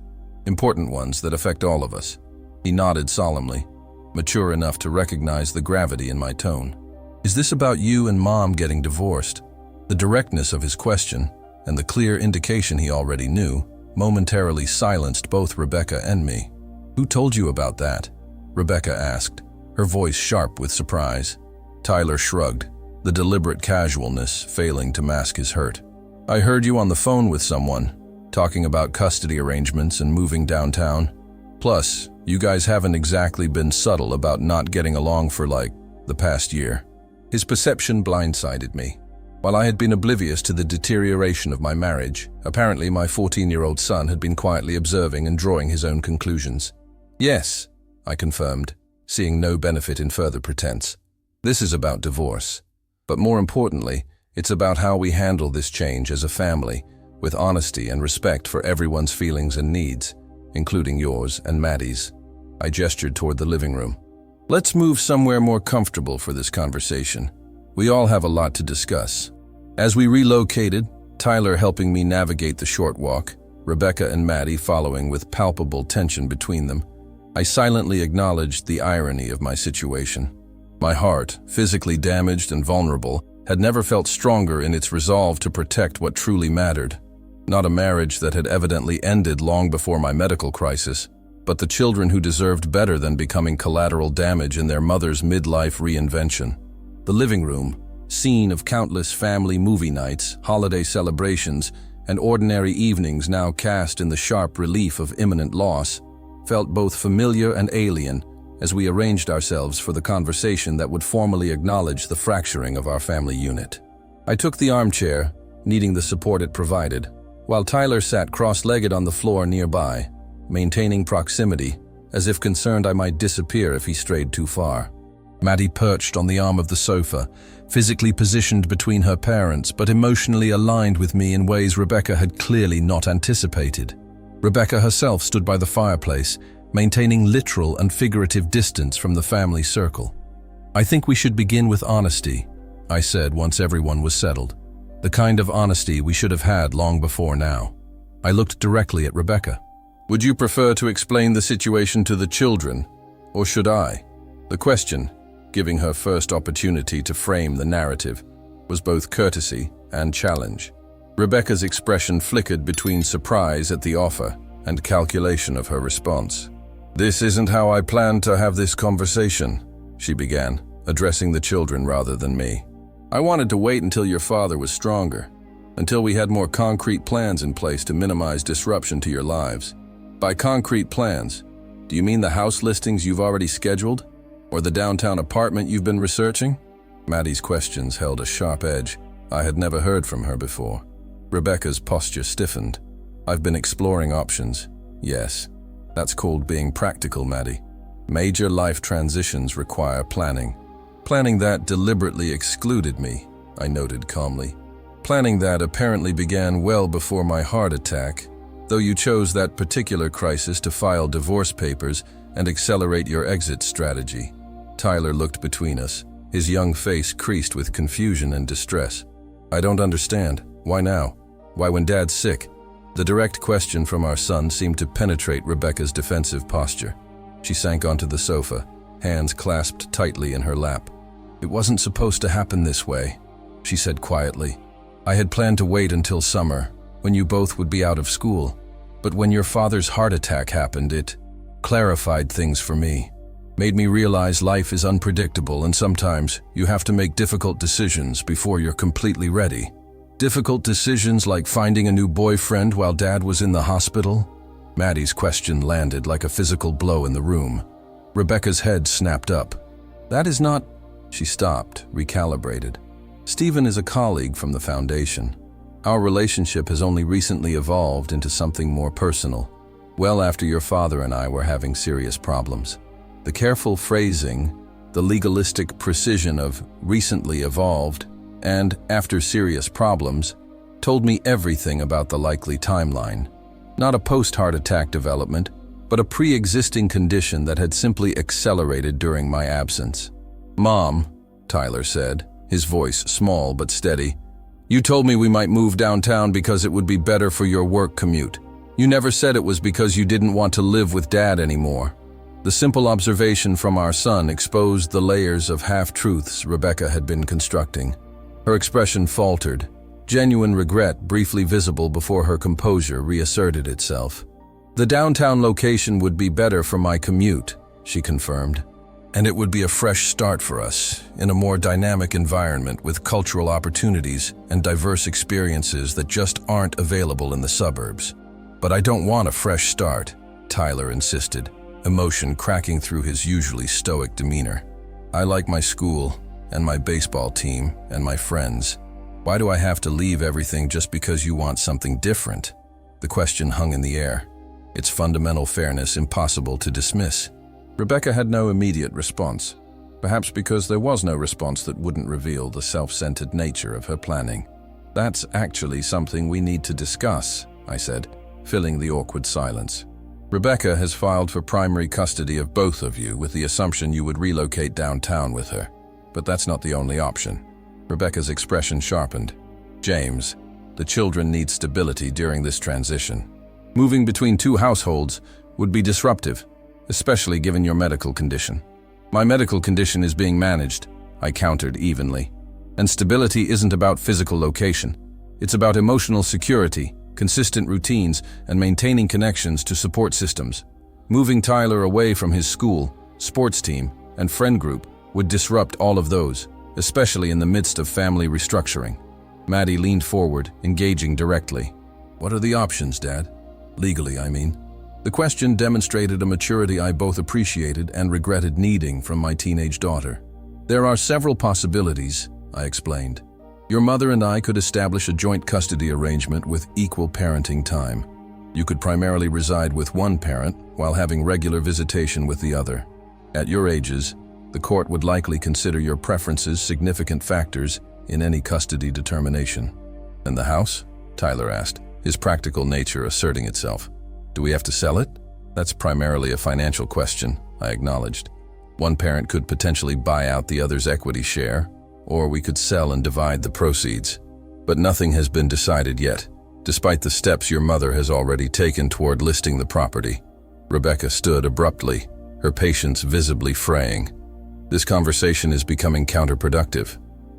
Important ones that affect all of us." He nodded solemnly, mature enough to recognize the gravity in my tone. "Is this about you and Mom getting divorced?" The directness of his question, and the clear indication he already knew, momentarily silenced both Rebecca and me. "Who told you about that?" Rebecca asked, her voice sharp with surprise. Tyler shrugged, the deliberate casualness failing to mask his hurt. "I heard you on the phone with someone, talking about custody arrangements and moving downtown. Plus, you guys haven't exactly been subtle about not getting along for, the past year." His perception blindsided me. While I had been oblivious to the deterioration of my marriage, apparently my 14-year-old son had been quietly observing and drawing his own conclusions. "Yes," I confirmed, seeing no benefit in further pretense. "This is about divorce. But more importantly, it's about how we handle this change as a family, with honesty and respect for everyone's feelings and needs, including yours and Maddie's." I gestured toward the living room. "Let's move somewhere more comfortable for this conversation. We all have a lot to discuss." As we relocated, Tyler helping me navigate the short walk, Rebecca and Maddie following with palpable tension between them, I silently acknowledged the irony of my situation. My heart, physically damaged and vulnerable, had never felt stronger in its resolve to protect what truly mattered. Not a marriage that had evidently ended long before my medical crisis, but the children who deserved better than becoming collateral damage in their mother's midlife reinvention. The living room, scene of countless family movie nights, holiday celebrations, and ordinary evenings now cast in the sharp relief of imminent loss, felt both familiar and alien as we arranged ourselves for the conversation that would formally acknowledge the fracturing of our family unit. I took the armchair, needing the support it provided, while Tyler sat cross-legged on the floor nearby, maintaining proximity, as if concerned I might disappear if he strayed too far. Maddie perched on the arm of the sofa, physically positioned between her parents but emotionally aligned with me in ways Rebecca had clearly not anticipated. Rebecca herself stood by the fireplace, maintaining literal and figurative distance from the family circle. "I think we should begin with honesty," I said once everyone was settled. "The kind of honesty we should have had long before now." I looked directly at Rebecca. "Would you prefer to explain the situation to the children, or should I?" The question, giving her first opportunity to frame the narrative, was both courtesy and challenge. Rebecca's expression flickered between surprise at the offer and calculation of her response. "This isn't how I planned to have this conversation," she began, addressing the children rather than me. "I wanted to wait until your father was stronger, until we had more concrete plans in place to minimize disruption to your lives." By concrete plans, do you mean the house listings you've already scheduled? Or the downtown apartment you've been researching? Maddie's questions held a sharp edge I had never heard from her before. Rebecca's posture stiffened. "I've been exploring options." "Yes, that's called being practical, Maddie. Major life transitions require planning. Planning that deliberately excluded me," I noted calmly. "Planning that apparently began well before my heart attack, though you chose that particular crisis to file divorce papers and accelerate your exit strategy." Tyler looked between us, his young face creased with confusion and distress. "I don't understand. Why now? Why when Dad's sick?" The direct question from our son seemed to penetrate Rebecca's defensive posture. She sank onto the sofa, hands clasped tightly in her lap. "It wasn't supposed to happen this way," she said quietly. "I had planned to wait until summer, when you both would be out of school. But when your father's heart attack happened, it clarified things for me. Made me realize life is unpredictable and sometimes you have to make difficult decisions before you're completely ready. Difficult decisions like finding a new boyfriend while Dad was in the hospital?" Maddie's question landed like a physical blow in the room. Rebecca's head snapped up. "That is not—" She stopped, recalibrated. "Stephen is a colleague from the foundation. Our relationship has only recently evolved into something more personal, well after your father and I were having serious problems." The careful phrasing, the legalistic precision of "recently evolved" and "after serious problems" told me everything about the likely timeline. Not a post-heart attack development, but a pre-existing condition that had simply accelerated during my absence. "Mom," Tyler said, his voice small but steady, "you told me we might move downtown because it would be better for your work commute. You never said it was because you didn't want to live with Dad anymore." The simple observation from our son exposed the layers of half-truths Rebecca had been constructing. Her expression faltered, genuine regret briefly visible before her composure reasserted itself. The downtown location would be better for my commute, she confirmed. And it would be a fresh start for us, in a more dynamic environment with cultural opportunities and diverse experiences that just aren't available in the suburbs. But I don't want a fresh start, Tyler insisted, emotion cracking through his usually stoic demeanor. I like my school, and my baseball team, and my friends. Why do I have to leave everything just because you want something different? The question hung in the air, its fundamental fairness impossible to dismiss. Rebecca had no immediate response, perhaps because there was no response that wouldn't reveal the self-centered nature of her planning. That's actually something we need to discuss, I said, filling the awkward silence. Rebecca has filed for primary custody of both of you with the assumption you would relocate downtown with her. But that's not the only option. Rebecca's expression sharpened. James, the children need stability during this transition. Moving between two households would be disruptive, especially given your medical condition. My medical condition is being managed, I countered evenly. And stability isn't about physical location. It's about emotional security, consistent routines, and maintaining connections to support systems. Moving Tyler away from his school, sports team, and friend group would disrupt all of those, especially in the midst of family restructuring. Maddie leaned forward, engaging directly. What are the options, Dad? Legally, I mean. The question demonstrated a maturity I both appreciated and regretted needing from my teenage daughter. There are several possibilities, I explained. Your mother and I could establish a joint custody arrangement with equal parenting time. You could primarily reside with one parent while having regular visitation with the other. At your ages, the court would likely consider your preferences significant factors in any custody determination. And the house? Tyler asked, his practical nature asserting itself. Do we have to sell it? That's primarily a financial question, I acknowledged. One parent could potentially buy out the other's equity share, or we could sell and divide the proceeds. But nothing has been decided yet, despite the steps your mother has already taken toward listing the property. Rebecca stood abruptly, her patience visibly fraying. This conversation is becoming counterproductive.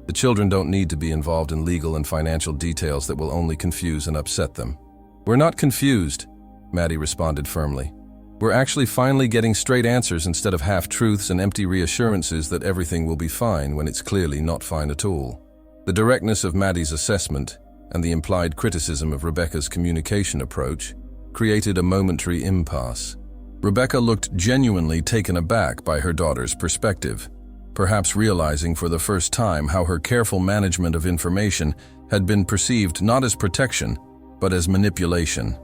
The children don't need to be involved in legal and financial details that will only confuse and upset them. We're not confused, Maddie responded firmly. We're actually finally getting straight answers instead of half-truths and empty reassurances that everything will be fine when it's clearly not fine at all. The directness of Maddie's assessment and the implied criticism of Rebecca's communication approach created a momentary impasse. Rebecca looked genuinely taken aback by her daughter's perspective, perhaps realizing for the first time how her careful management of information had been perceived not as protection, but as manipulation.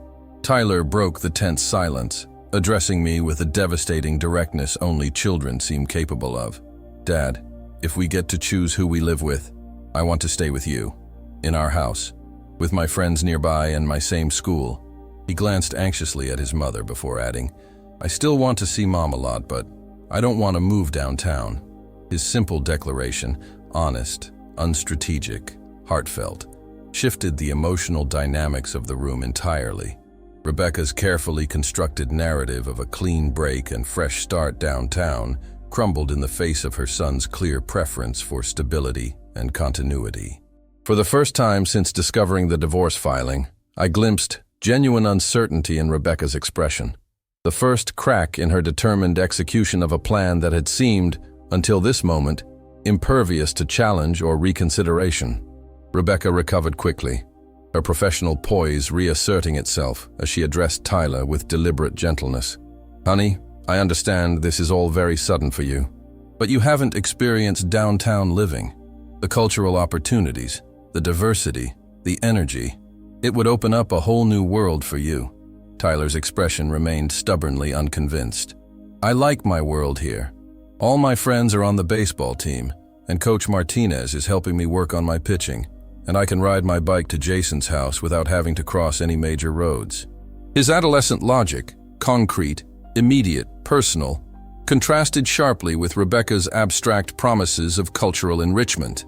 Tyler broke the tense silence, addressing me with a devastating directness only children seem capable of. Dad, if we get to choose who we live with, I want to stay with you, in our house, with my friends nearby and my same school. He glanced anxiously at his mother before adding, I still want to see Mom a lot, but I don't want to move downtown. His simple declaration, honest, unstrategic, heartfelt, shifted the emotional dynamics of the room entirely. Rebecca's carefully constructed narrative of a clean break and fresh start downtown crumbled in the face of her son's clear preference for stability and continuity. For the first time since discovering the divorce filing, I glimpsed genuine uncertainty in Rebecca's expression. The first crack in her determined execution of a plan that had seemed, until this moment, impervious to challenge or reconsideration. Rebecca recovered quickly, her professional poise reasserting itself as she addressed Tyler with deliberate gentleness. Honey, I understand this is all very sudden for you, but you haven't experienced downtown living. The cultural opportunities, the diversity, the energy. It would open up a whole new world for you. Tyler's expression remained stubbornly unconvinced. I like my world here. All my friends are on the baseball team, and Coach Martinez is helping me work on my pitching, and I can ride my bike to Jason's house without having to cross any major roads. His adolescent logic, concrete, immediate, personal, contrasted sharply with Rebecca's abstract promises of cultural enrichment.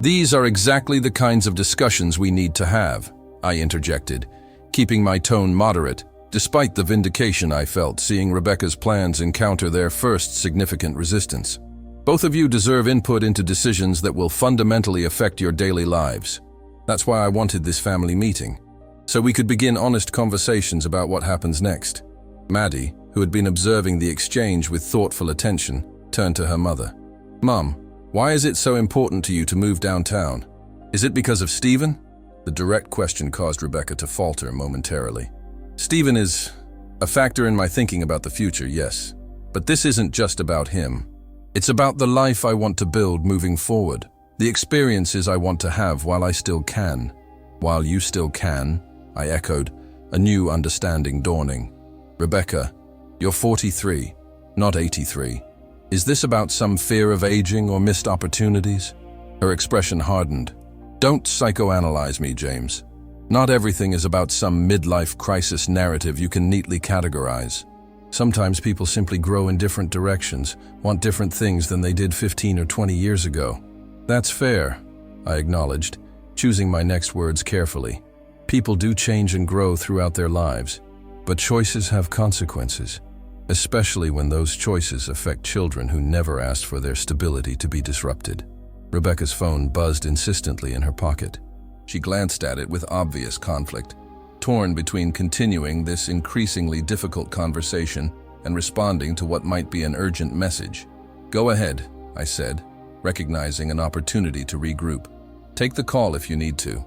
These are exactly the kinds of discussions we need to have, I interjected, keeping my tone moderate, despite the vindication I felt seeing Rebecca's plans encounter their first significant resistance. Both of you deserve input into decisions that will fundamentally affect your daily lives. That's why I wanted this family meeting, so we could begin honest conversations about what happens next. Maddie, who had been observing the exchange with thoughtful attention, turned to her mother. Mom, why is it so important to you to move downtown? Is it because of Stephen? The direct question caused Rebecca to falter momentarily. Stephen is a factor in my thinking about the future, yes. But this isn't just about him. It's about the life I want to build moving forward. The experiences I want to have while I still can. While you still can, I echoed, a new understanding dawning. Rebecca, you're 43, not 83. Is this about some fear of aging or missed opportunities? Her expression hardened. Don't psychoanalyze me, James. Not everything is about some midlife crisis narrative you can neatly categorize. Sometimes people simply grow in different directions, want different things than they did 15 or 20 years ago. That's fair, I acknowledged, choosing my next words carefully. People do change and grow throughout their lives, but choices have consequences, especially when those choices affect children who never asked for their stability to be disrupted. Rebecca's phone buzzed insistently in her pocket. She glanced at it with obvious conflict, torn between continuing this increasingly difficult conversation and responding to what might be an urgent message. Go ahead, I said, recognizing an opportunity to regroup. Take the call if you need to.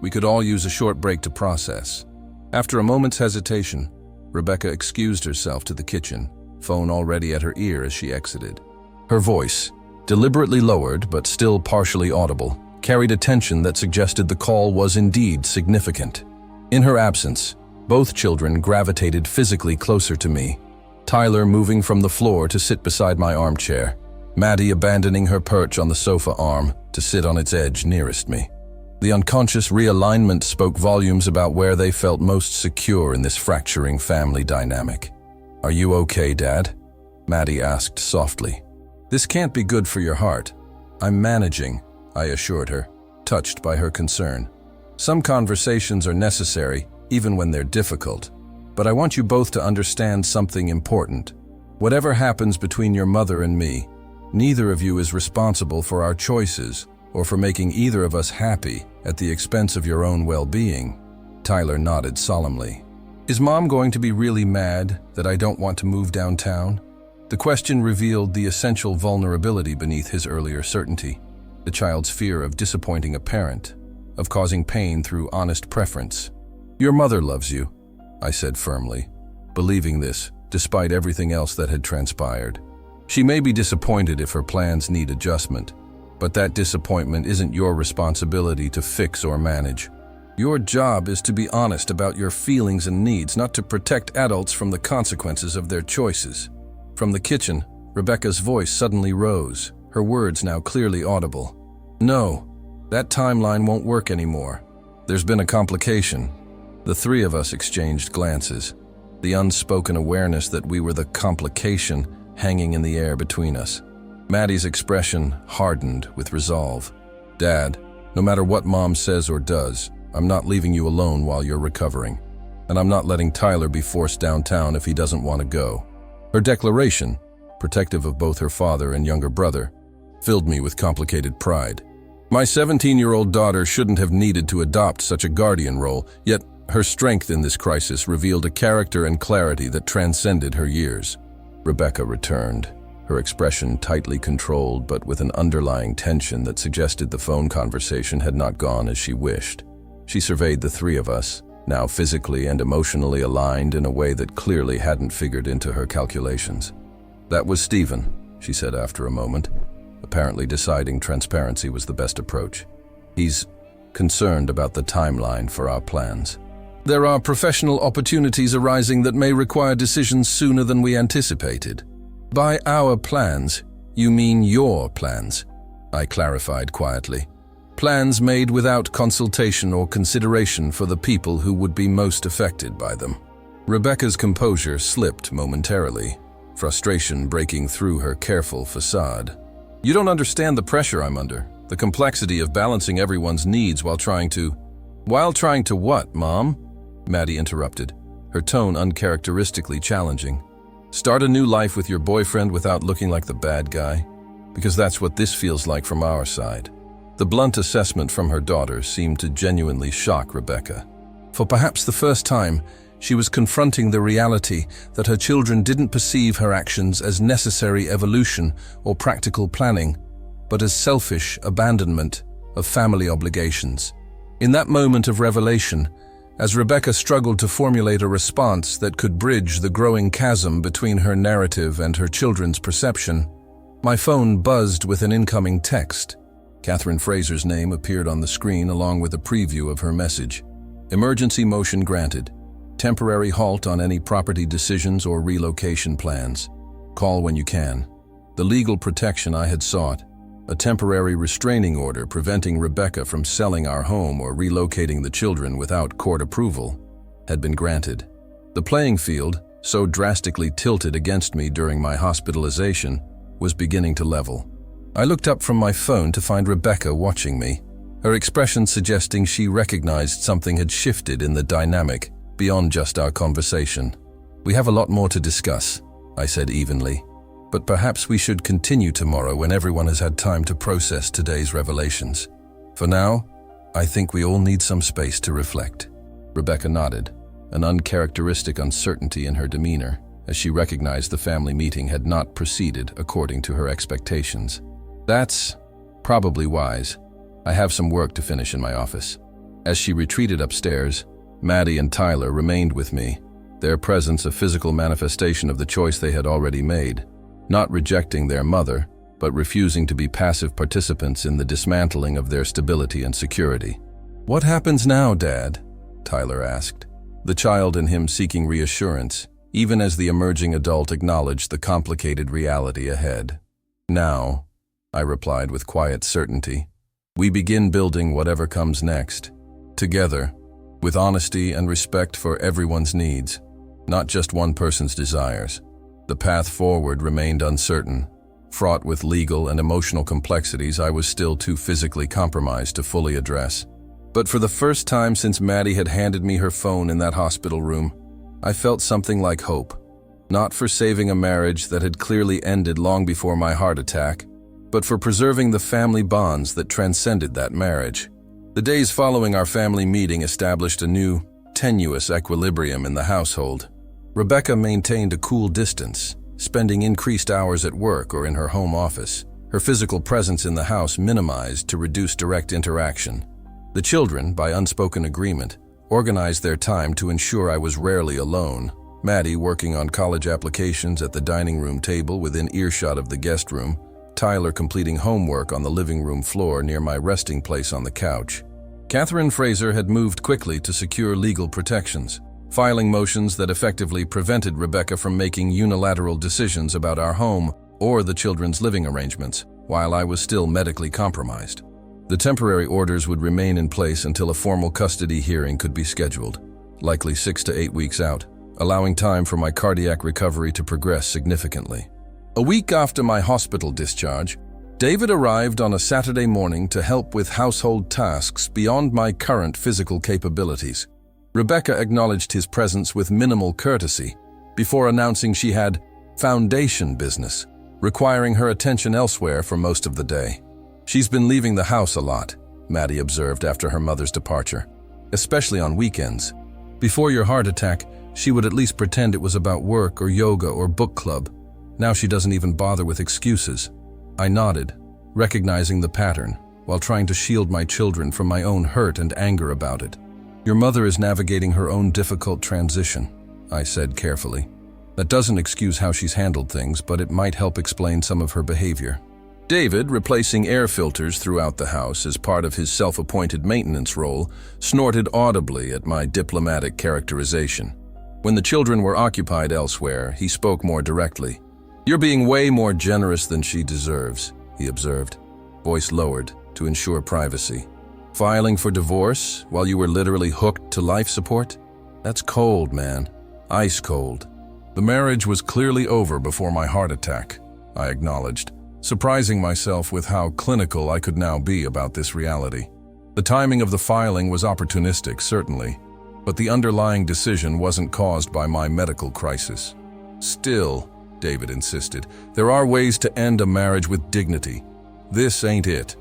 We could all use a short break to process. After a moment's hesitation, Rebecca excused herself to the kitchen, phone already at her ear as she exited. Her voice, deliberately lowered but still partially audible, carried a tension that suggested the call was indeed significant. In her absence, both children gravitated physically closer to me, Tyler moving from the floor to sit beside my armchair, Maddie abandoning her perch on the sofa arm to sit on its edge nearest me. The unconscious realignment spoke volumes about where they felt most secure in this fracturing family dynamic. Are you okay, Dad? Maddie asked softly. This can't be good for your heart. I'm managing, I assured her, touched by her concern. Some conversations are necessary, even when they're difficult. But I want you both to understand something important. Whatever happens between your mother and me, neither of you is responsible for our choices or for making either of us happy at the expense of your own well-being. Tyler nodded solemnly. Is Mom going to be really mad that I don't want to move downtown? The question revealed the essential vulnerability beneath his earlier certainty, the child's fear of disappointing a parent, of causing pain through honest preference. Your mother loves you, I said firmly, believing this despite everything else that had transpired. She may be disappointed if her plans need adjustment, but that disappointment isn't your responsibility to fix or manage. Your job is to be honest about your feelings and needs, not to protect adults from the consequences of their choices. From the kitchen, Rebecca's voice suddenly rose, her words now clearly audible. No, that timeline won't work anymore. There's been a complication. The three of us exchanged glances, the unspoken awareness that we were the complication hanging in the air between us. Maddie's expression hardened with resolve. Dad, no matter what Mom says or does, I'm not leaving you alone while you're recovering. And I'm not letting Tyler be forced downtown if he doesn't want to go. Her declaration, protective of both her father and younger brother, filled me with complicated pride. My 17-year-old daughter shouldn't have needed to adopt such a guardian role, yet her strength in this crisis revealed a character and clarity that transcended her years. Rebecca returned, her expression tightly controlled but with an underlying tension that suggested the phone conversation had not gone as she wished. She surveyed the three of us, now physically and emotionally aligned in a way that clearly hadn't figured into her calculations. That was Stephen, she said after a moment, apparently deciding transparency was the best approach. He's concerned about the timeline for our plans. There are professional opportunities arising that may require decisions sooner than we anticipated. By our plans, you mean your plans, I clarified quietly. Plans made without consultation or consideration for the people who would be most affected by them. Rebecca's composure slipped momentarily, frustration breaking through her careful facade. You don't understand the pressure I'm under, the complexity of balancing everyone's needs while trying to... While trying to what, Mom? Maddie interrupted, her tone uncharacteristically challenging. Start a new life with your boyfriend without looking like the bad guy? Because that's what this feels like from our side. The blunt assessment from her daughter seemed to genuinely shock Rebecca. For perhaps the first time, she was confronting the reality that her children didn't perceive her actions as necessary evolution or practical planning, but as selfish abandonment of family obligations. In that moment of revelation, as Rebecca struggled to formulate a response that could bridge the growing chasm between her narrative and her children's perception, my phone buzzed with an incoming text. Catherine Fraser's name appeared on the screen along with a preview of her message. Emergency motion granted. Temporary halt on any property decisions or relocation plans. Call when you can. The legal protection I had sought, a temporary restraining order preventing Rebecca from selling our home or relocating the children without court approval, had been granted. The playing field, so drastically tilted against me during my hospitalization, was beginning to level. I looked up from my phone to find Rebecca watching me, her expression suggesting she recognized something had shifted in the dynamic beyond just our conversation. "We have a lot more to discuss," I said evenly, "but perhaps we should continue tomorrow when everyone has had time to process today's revelations. For now, I think we all need some space to reflect." Rebecca nodded, an uncharacteristic uncertainty in her demeanor, as she recognized the family meeting had not proceeded according to her expectations. "That's probably wise. I have some work to finish in my office." As she retreated upstairs, Maddie and Tyler remained with me, their presence a physical manifestation of the choice they had already made, not rejecting their mother, but refusing to be passive participants in the dismantling of their stability and security. "What happens now, Dad?" Tyler asked, the child in him seeking reassurance, even as the emerging adult acknowledged the complicated reality ahead. "Now," I replied with quiet certainty, "we begin building whatever comes next, together, with honesty and respect for everyone's needs, not just one person's desires." The path forward remained uncertain, fraught with legal and emotional complexities I was still too physically compromised to fully address. But for the first time since Maddie had handed me her phone in that hospital room, I felt something like hope, not for saving a marriage that had clearly ended long before my heart attack, but for preserving the family bonds that transcended that marriage. The days following our family meeting established a new, tenuous equilibrium in the household. Rebecca maintained a cool distance, spending increased hours at work or in her home office, her physical presence in the house minimized to reduce direct interaction. The children, by unspoken agreement, organized their time to ensure I was rarely alone, Maddie working on college applications at the dining room table within earshot of the guest room, Tyler completing homework on the living room floor near my resting place on the couch. Catherine Fraser had moved quickly to secure legal protections, filing motions that effectively prevented Rebecca from making unilateral decisions about our home or the children's living arrangements, while I was still medically compromised. The temporary orders would remain in place until a formal custody hearing could be scheduled, likely 6 to 8 weeks out, allowing time for my cardiac recovery to progress significantly. A week after my hospital discharge, David arrived on a Saturday morning to help with household tasks beyond my current physical capabilities. Rebecca acknowledged his presence with minimal courtesy before announcing she had foundation business, requiring her attention elsewhere for most of the day. "She's been leaving the house a lot," Maddie observed after her mother's departure, "especially on weekends. Before your heart attack, she would at least pretend it was about work or yoga or book club. Now she doesn't even bother with excuses." I nodded, recognizing the pattern, while trying to shield my children from my own hurt and anger about it. "Your mother is navigating her own difficult transition," I said carefully. "That doesn't excuse how she's handled things, but it might help explain some of her behavior." David, replacing air filters throughout the house as part of his self-appointed maintenance role, snorted audibly at my diplomatic characterization. When the children were occupied elsewhere, he spoke more directly. "You're being way more generous than she deserves," he observed, voice lowered to ensure privacy. "Filing for divorce while you were literally hooked to life support? That's cold, man. Ice cold." "The marriage was clearly over before my heart attack," I acknowledged, surprising myself with how clinical I could now be about this reality. The timing of the filing was opportunistic, certainly, but the underlying decision wasn't caused by my medical crisis. "Still," David insisted, "there are ways to end a marriage with dignity. This ain't it."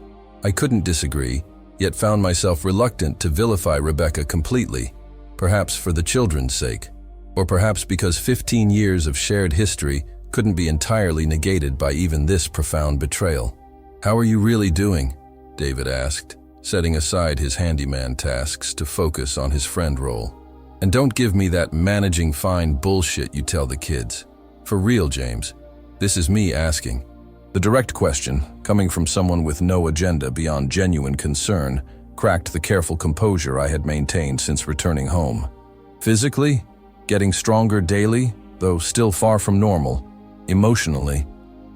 I couldn't disagree, yet found myself reluctant to vilify Rebecca completely, perhaps for the children's sake, or perhaps because 15 years of shared history couldn't be entirely negated by even this profound betrayal. "How are you really doing?" David asked, setting aside his handyman tasks to focus on his friend role. "And don't give me that managing fine bullshit you tell the kids. For real, James, this is me asking." The direct question, coming from someone with no agenda beyond genuine concern, cracked the careful composure I had maintained since returning home. Physically, getting stronger daily, though still far from normal. Emotionally,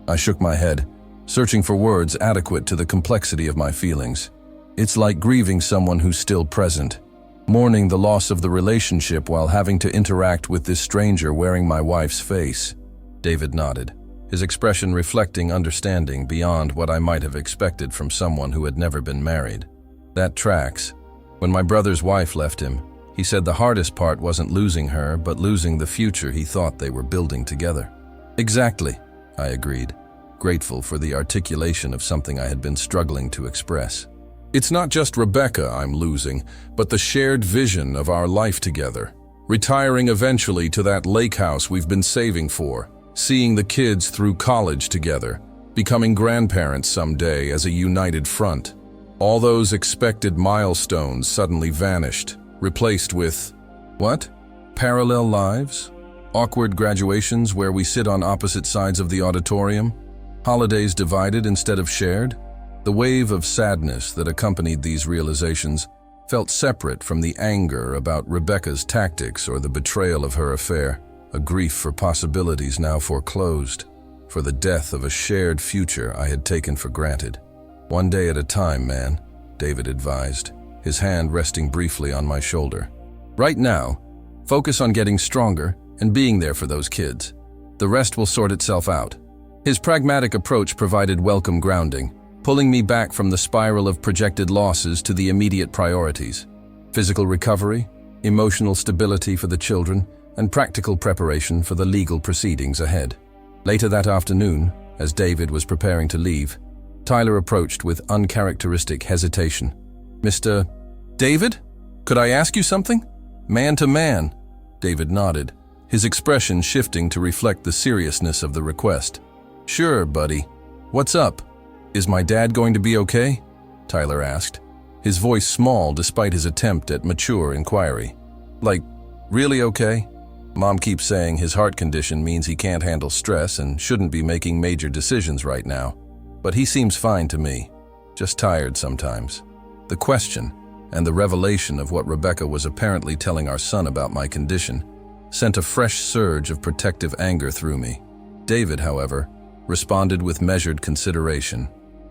I shook my head, searching for words adequate to the complexity of my feelings. It's like grieving someone who's still present, mourning the loss of the relationship while having to interact with this stranger wearing my wife's face. David nodded, his expression reflecting understanding beyond what I might have expected from someone who had never been married. That tracks. When my brother's wife left him, he said the hardest part wasn't losing her, but losing the future he thought they were building together. Exactly, I agreed, grateful for the articulation of something I had been struggling to express. It's not just Rebecca I'm losing, but the shared vision of our life together. Retiring eventually to that lake house we've been saving for, seeing the kids through college together, becoming grandparents someday as a united front. All those expected milestones suddenly vanished, replaced with, what? Parallel lives? Awkward graduations where we sit on opposite sides of the auditorium? Holidays divided instead of shared? The wave of sadness that accompanied these realizations felt separate from the anger about Rebecca's tactics or the betrayal of her affair, a grief for possibilities now foreclosed, for the death of a shared future I had taken for granted. "One day at a time, man," David advised, his hand resting briefly on my shoulder. "Right now, focus on getting stronger and being there for those kids. The rest will sort itself out." His pragmatic approach provided welcome grounding, pulling me back from the spiral of projected losses to the immediate priorities: physical recovery, emotional stability for the children, and practical preparation for the legal proceedings ahead. Later that afternoon, as David was preparing to leave, Tyler approached with uncharacteristic hesitation. "Mr. David? Could I ask you something?" "Man to man," David nodded, his expression shifting to reflect the seriousness of the request. "Sure, buddy. What's up? Is my dad going to be okay?" Tyler asked, his voice small despite his attempt at mature inquiry. "Like, really okay? Mom keeps saying his heart condition means he can't handle stress and shouldn't be making major decisions right now. But he seems fine to me, just tired sometimes." The question, and the revelation of what Rebecca was apparently telling our son about my condition, sent a fresh surge of protective anger through me. David, however, responded with measured consideration.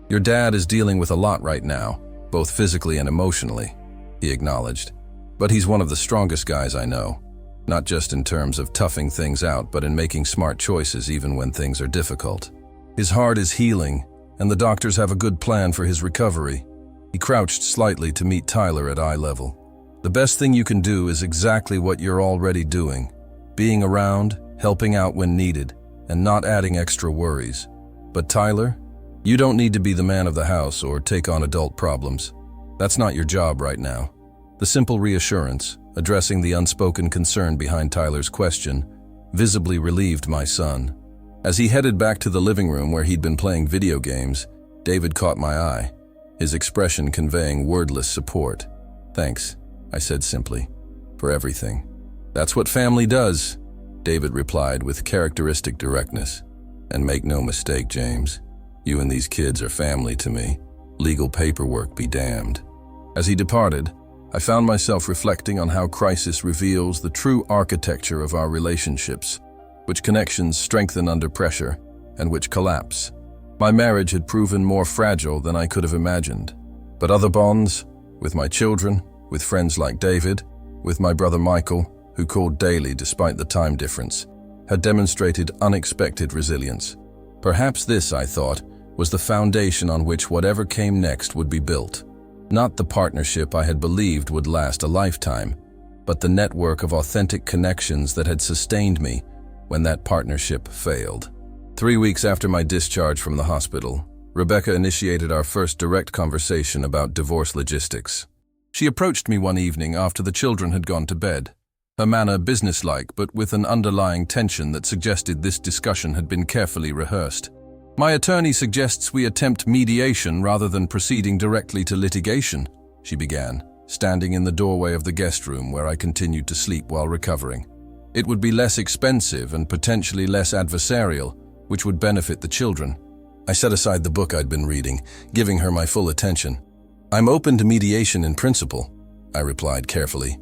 "Your dad is dealing with a lot right now, both physically and emotionally," he acknowledged. "But he's one of the strongest guys I know, not just in terms of toughing things out, but in making smart choices even when things are difficult. His heart is healing, and the doctors have a good plan for his recovery." He crouched slightly to meet Tyler at eye level. "The best thing you can do is exactly what you're already doing, being around, helping out when needed, and not adding extra worries. But Tyler, you don't need to be the man of the house or take on adult problems. That's not your job right now." The simple reassurance, addressing the unspoken concern behind Tyler's question, visibly relieved my son. As he headed back to the living room where he'd been playing video games, David caught my eye, his expression conveying wordless support. "Thanks," I said simply, "for everything." "That's what family does," David replied with characteristic directness. "And make no mistake, James, you and these kids are family to me. Legal paperwork be damned." As he departed, I found myself reflecting on how crisis reveals the true architecture of our relationships, which connections strengthen under pressure, and which collapse. My marriage had proven more fragile than I could have imagined. But other bonds, with my children, with friends like David, with my brother Michael, who called daily despite the time difference, had demonstrated unexpected resilience. Perhaps this, I thought, was the foundation on which whatever came next would be built. Not the partnership I had believed would last a lifetime, but the network of authentic connections that had sustained me when that partnership failed. 3 weeks after my discharge from the hospital, Rebecca initiated our first direct conversation about divorce logistics. She approached me one evening after the children had gone to bed, her manner businesslike but with an underlying tension that suggested this discussion had been carefully rehearsed. "My attorney suggests we attempt mediation rather than proceeding directly to litigation," she began, standing in the doorway of the guest room where I continued to sleep while recovering. "It would be less expensive and potentially less adversarial, which would benefit the children." I set aside the book I'd been reading, giving her my full attention. "I'm open to mediation in principle," I replied carefully.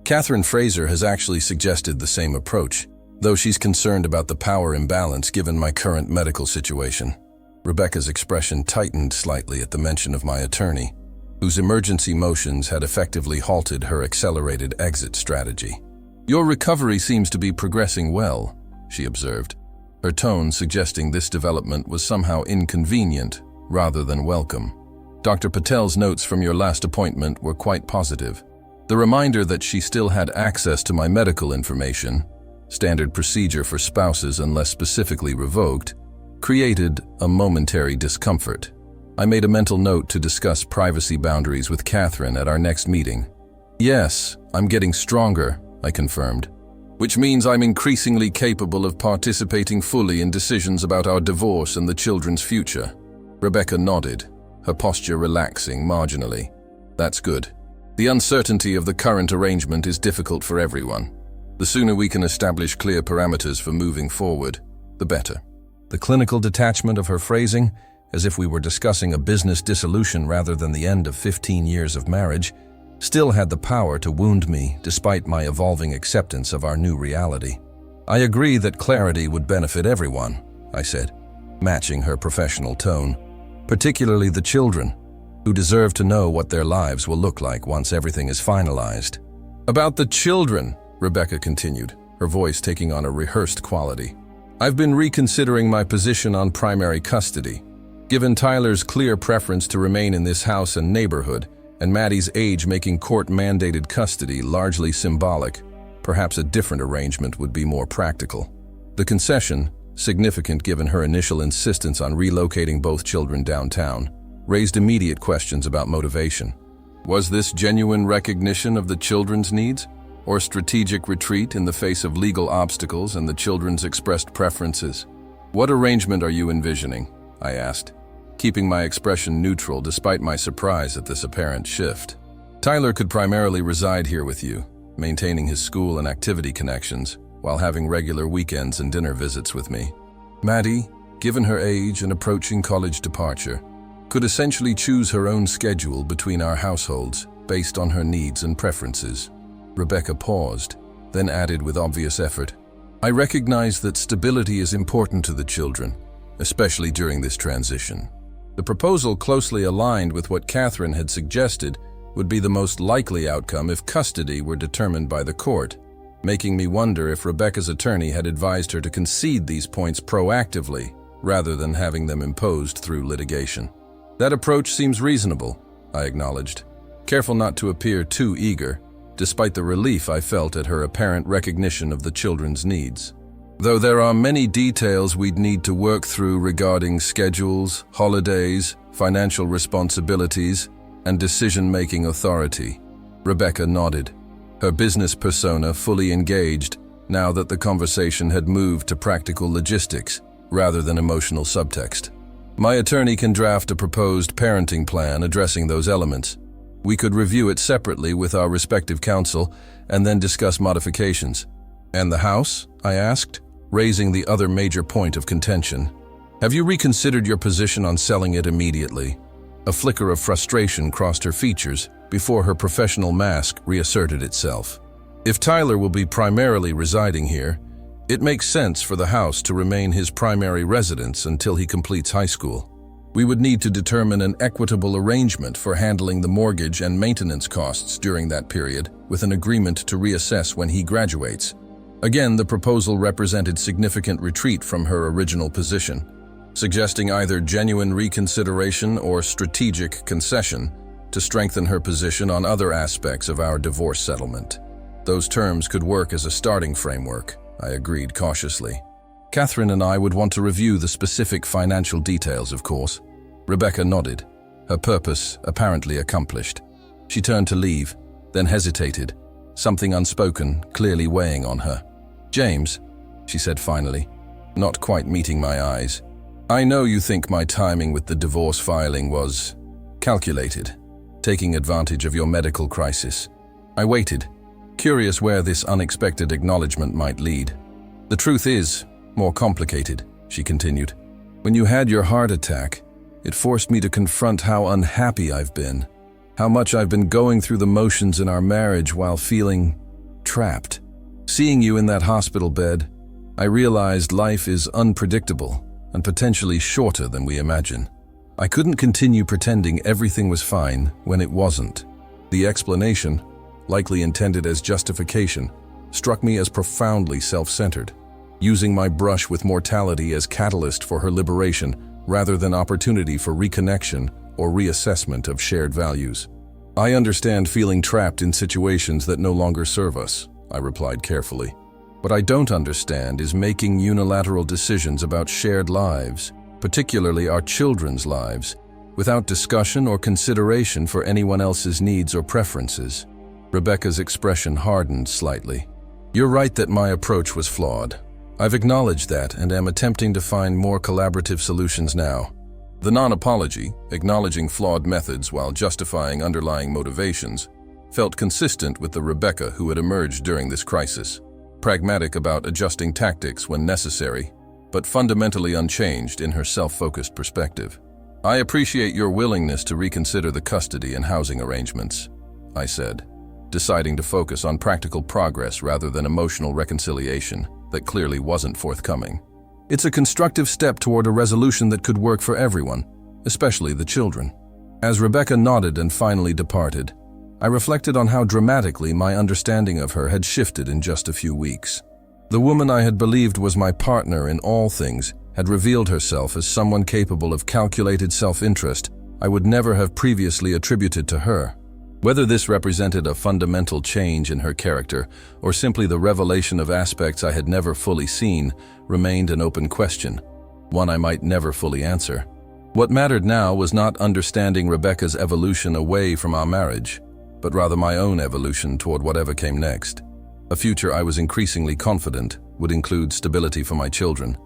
Catherine Fraser has actually suggested the same approach, though she's concerned about the power imbalance given my current medical situation. Rebecca's expression tightened slightly at the mention of my attorney, whose emergency motions had effectively halted her accelerated exit strategy. "Your recovery seems to be progressing well," she observed, her tone suggesting this development was somehow inconvenient rather than welcome. "Dr. Patel's notes from your last appointment were quite positive. The reminder that she still had access to my medical information, standard procedure for spouses unless specifically revoked, created a momentary discomfort. I made a mental note to discuss privacy boundaries with Catherine at our next meeting. "Yes, I'm getting stronger," I confirmed, "which means I'm increasingly capable of participating fully in decisions about our divorce and the children's future." Rebecca nodded, her posture relaxing marginally. "That's good. The uncertainty of the current arrangement is difficult for everyone. The sooner we can establish clear parameters for moving forward, the better." The clinical detachment of her phrasing, as if we were discussing a business dissolution rather than the end of 15 years of marriage, still had the power to wound me despite my evolving acceptance of our new reality. "I agree that clarity would benefit everyone," I said, matching her professional tone, "particularly the children, who deserve to know what their lives will look like once everything is finalized." "About the children," Rebecca continued, her voice taking on a rehearsed quality, "I've been reconsidering my position on primary custody. Given Tyler's clear preference to remain in this house and neighborhood, and Maddie's age making court-mandated custody largely symbolic, perhaps a different arrangement would be more practical." The concession, significant given her initial insistence on relocating both children downtown, raised immediate questions about motivation. Was this genuine recognition of the children's needs, or strategic retreat in the face of legal obstacles and the children's expressed preferences? "What arrangement are you envisioning?" I asked, keeping my expression neutral despite my surprise at this apparent shift. "Tyler could primarily reside here with you, maintaining his school and activity connections, while having regular weekends and dinner visits with me. Maddie, given her age and approaching college departure, could essentially choose her own schedule between our households based on her needs and preferences." Rebecca paused, then added with obvious effort, "I recognize that stability is important to the children, especially during this transition." The proposal closely aligned with what Catherine had suggested would be the most likely outcome if custody were determined by the court, making me wonder if Rebecca's attorney had advised her to concede these points proactively rather than having them imposed through litigation. "That approach seems reasonable," I acknowledged, careful not to appear too eager, despite the relief I felt at her apparent recognition of the children's needs. "Though there are many details we'd need to work through regarding schedules, holidays, financial responsibilities, and decision-making authority." Rebecca nodded, her business persona fully engaged now that the conversation had moved to practical logistics rather than emotional subtext. "My attorney can draft a proposed parenting plan addressing those elements. We could review it separately with our respective counsel and then discuss modifications." "And the house?" I asked, raising the other major point of contention. "Have you reconsidered your position on selling it immediately?" A flicker of frustration crossed her features before her professional mask reasserted itself. "If Tyler will be primarily residing here, it makes sense for the house to remain his primary residence until he completes high school. We would need to determine an equitable arrangement for handling the mortgage and maintenance costs during that period, with an agreement to reassess when he graduates." Again, the proposal represented significant retreat from her original position, suggesting either genuine reconsideration or strategic concession to strengthen her position on other aspects of our divorce settlement. Those terms could work as a starting framework, I agreed cautiously. Catherine and I would want to review the specific financial details, of course. Rebecca nodded, her purpose apparently accomplished. She turned to leave, then hesitated, something unspoken clearly weighing on her. "James," she said finally, not quite meeting my eyes, "I know you think my timing with the divorce filing was calculated, taking advantage of your medical crisis." I waited, curious where this unexpected acknowledgement might lead. "The truth is more complicated," she continued. "When you had your heart attack, it forced me to confront how unhappy I've been, how much I've been going through the motions in our marriage while feeling trapped. Seeing you in that hospital bed, I realized life is unpredictable and potentially shorter than we imagine. I couldn't continue pretending everything was fine when it wasn't. The explanation, likely intended as justification, struck me as profoundly self-centered, using my brush with mortality as catalyst for her liberation rather than opportunity for reconnection or reassessment of shared values. "I understand feeling trapped in situations that no longer serve us," I replied carefully. "What I don't understand is making unilateral decisions about shared lives, particularly our children's lives, without discussion or consideration for anyone else's needs or preferences." Rebecca's expression hardened slightly. "You're right that my approach was flawed. I've acknowledged that and am attempting to find more collaborative solutions now." The non-apology, acknowledging flawed methods while justifying underlying motivations, felt consistent with the Rebecca who had emerged during this crisis, pragmatic about adjusting tactics when necessary, but fundamentally unchanged in her self-focused perspective. "I appreciate your willingness to reconsider the custody and housing arrangements," I said, deciding to focus on practical progress rather than emotional reconciliation that clearly wasn't forthcoming. "It's a constructive step toward a resolution that could work for everyone, especially the children." As Rebecca nodded and finally departed, I reflected on how dramatically my understanding of her had shifted in just a few weeks. The woman I had believed was my partner in all things had revealed herself as someone capable of calculated self-interest I would never have previously attributed to her. Whether this represented a fundamental change in her character or simply the revelation of aspects I had never fully seen remained an open question, one I might never fully answer. What mattered now was not understanding Rebecca's evolution away from our marriage, but rather my own evolution toward whatever came next. A future I was increasingly confident would include stability for my children,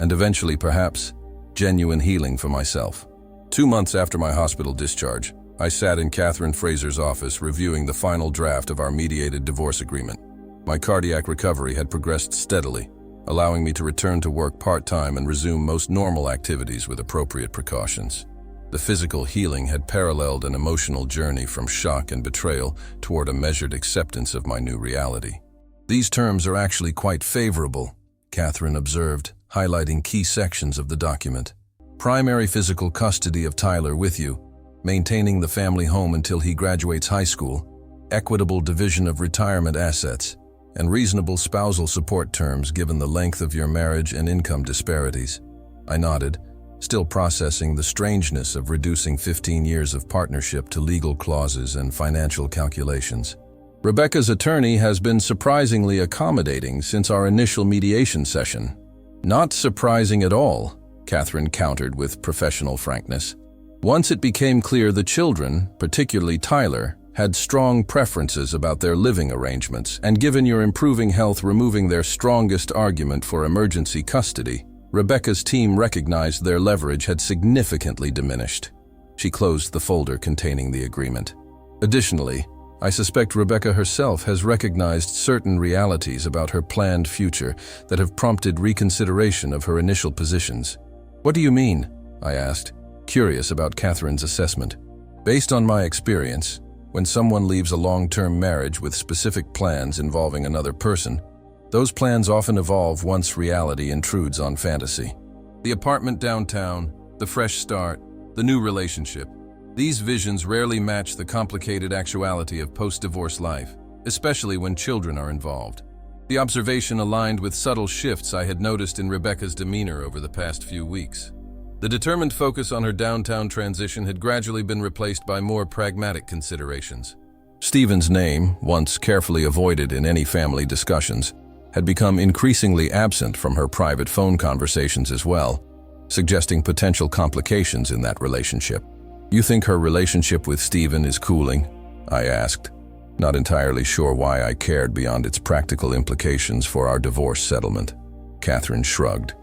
and eventually, perhaps, genuine healing for myself. 2 months after my hospital discharge, I sat in Catherine Fraser's office reviewing the final draft of our mediated divorce agreement. My cardiac recovery had progressed steadily, allowing me to return to work part-time and resume most normal activities with appropriate precautions. The physical healing had paralleled an emotional journey from shock and betrayal toward a measured acceptance of my new reality. "These terms are actually quite favorable," Catherine observed, highlighting key sections of the document. "Primary physical custody of Tyler with you, maintaining the family home until he graduates high school, equitable division of retirement assets, and reasonable spousal support terms given the length of your marriage and income disparities." I nodded, still processing the strangeness of reducing 15 years of partnership to legal clauses and financial calculations. "Rebecca's attorney has been surprisingly accommodating since our initial mediation session." "Not surprising at all," Catherine countered with professional frankness. "Once it became clear the children, particularly Tyler, had strong preferences about their living arrangements, and given your improving health removing their strongest argument for emergency custody, Rebecca's team recognized their leverage had significantly diminished." She closed the folder containing the agreement. "Additionally, I suspect Rebecca herself has recognized certain realities about her planned future that have prompted reconsideration of her initial positions." "What do you mean?" I asked, curious about Catherine's assessment. "Based on my experience, when someone leaves a long-term marriage with specific plans involving another person, those plans often evolve once reality intrudes on fantasy. The apartment downtown, the fresh start, the new relationship. These visions rarely match the complicated actuality of post-divorce life, especially when children are involved." The observation aligned with subtle shifts I had noticed in Rebecca's demeanor over the past few weeks. The determined focus on her downtown transition had gradually been replaced by more pragmatic considerations. Stephen's name, once carefully avoided in any family discussions, had become increasingly absent from her private phone conversations as well. suggesting potential complications in that relationship. "You think her relationship with Stephen is cooling?" I asked, not entirely sure why I cared beyond its practical implications for our divorce settlement. Catherine shrugged.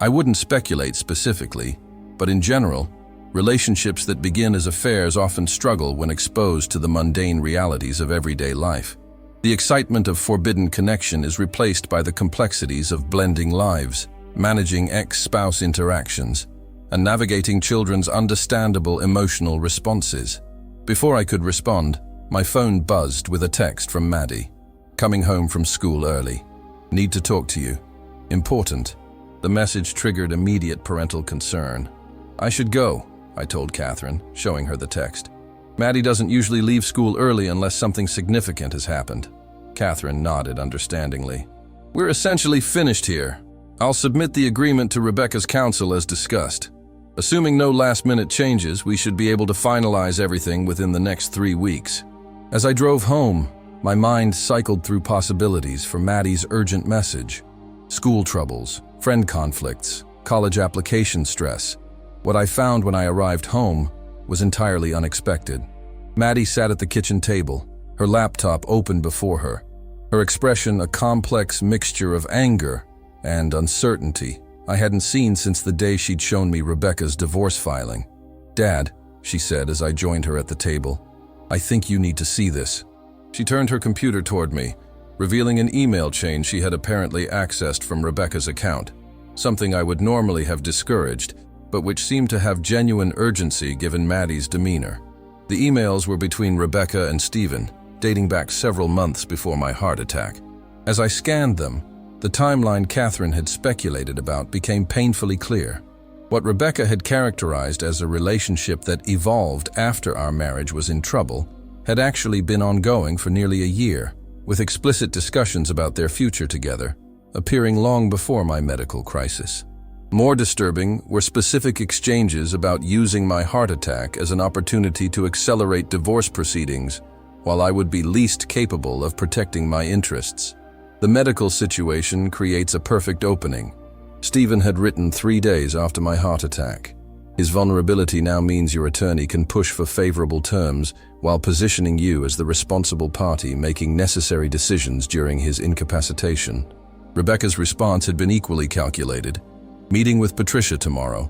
"I wouldn't speculate specifically, but in general, relationships that begin as affairs often struggle when exposed to the mundane realities of everyday life. The excitement of forbidden connection is replaced by the complexities of blending lives, managing ex-spouse interactions, and navigating children's understandable emotional responses." Before I could respond, my phone buzzed with a text from Maddie. "Coming home from school early. Need to talk to you. Important." The message triggered immediate parental concern. "I should go," I told Catherine, showing her the text. "Maddie doesn't usually leave school early unless something significant has happened." Catherine nodded understandingly. "We're essentially finished here. I'll submit the agreement to Rebecca's counsel as discussed. Assuming no last-minute changes, we should be able to finalize everything within the next 3 weeks." As I drove home, my mind cycled through possibilities for Maddie's urgent message. School troubles, friend conflicts, college application stress. What I found when I arrived home was entirely unexpected. Maddie sat at the kitchen table, her laptop open before her, her expression a complex mixture of anger and uncertainty I hadn't seen since the day she'd shown me Rebecca's divorce filing. "Dad," she said as I joined her at the table, "I think you need to see this." She turned her computer toward me, revealing an email chain she had apparently accessed from Rebecca's account, something I would normally have discouraged, but which seemed to have genuine urgency given Maddie's demeanor. The emails were between Rebecca and Stephen, dating back several months before my heart attack. As I scanned them, the timeline Catherine had speculated about became painfully clear. What Rebecca had characterized as a relationship that evolved after our marriage was in trouble had actually been ongoing for nearly a year, with explicit discussions about their future together, appearing long before my medical crisis. More disturbing were specific exchanges about using my heart attack as an opportunity to accelerate divorce proceedings, while I would be least capable of protecting my interests. The medical situation creates a perfect opening. Stephen had written 3 days after my heart attack. His vulnerability now means your attorney can push for favorable terms while positioning you as the responsible party making necessary decisions during his incapacitation. Rebecca's response had been equally calculated. "Meeting with Patricia tomorrow.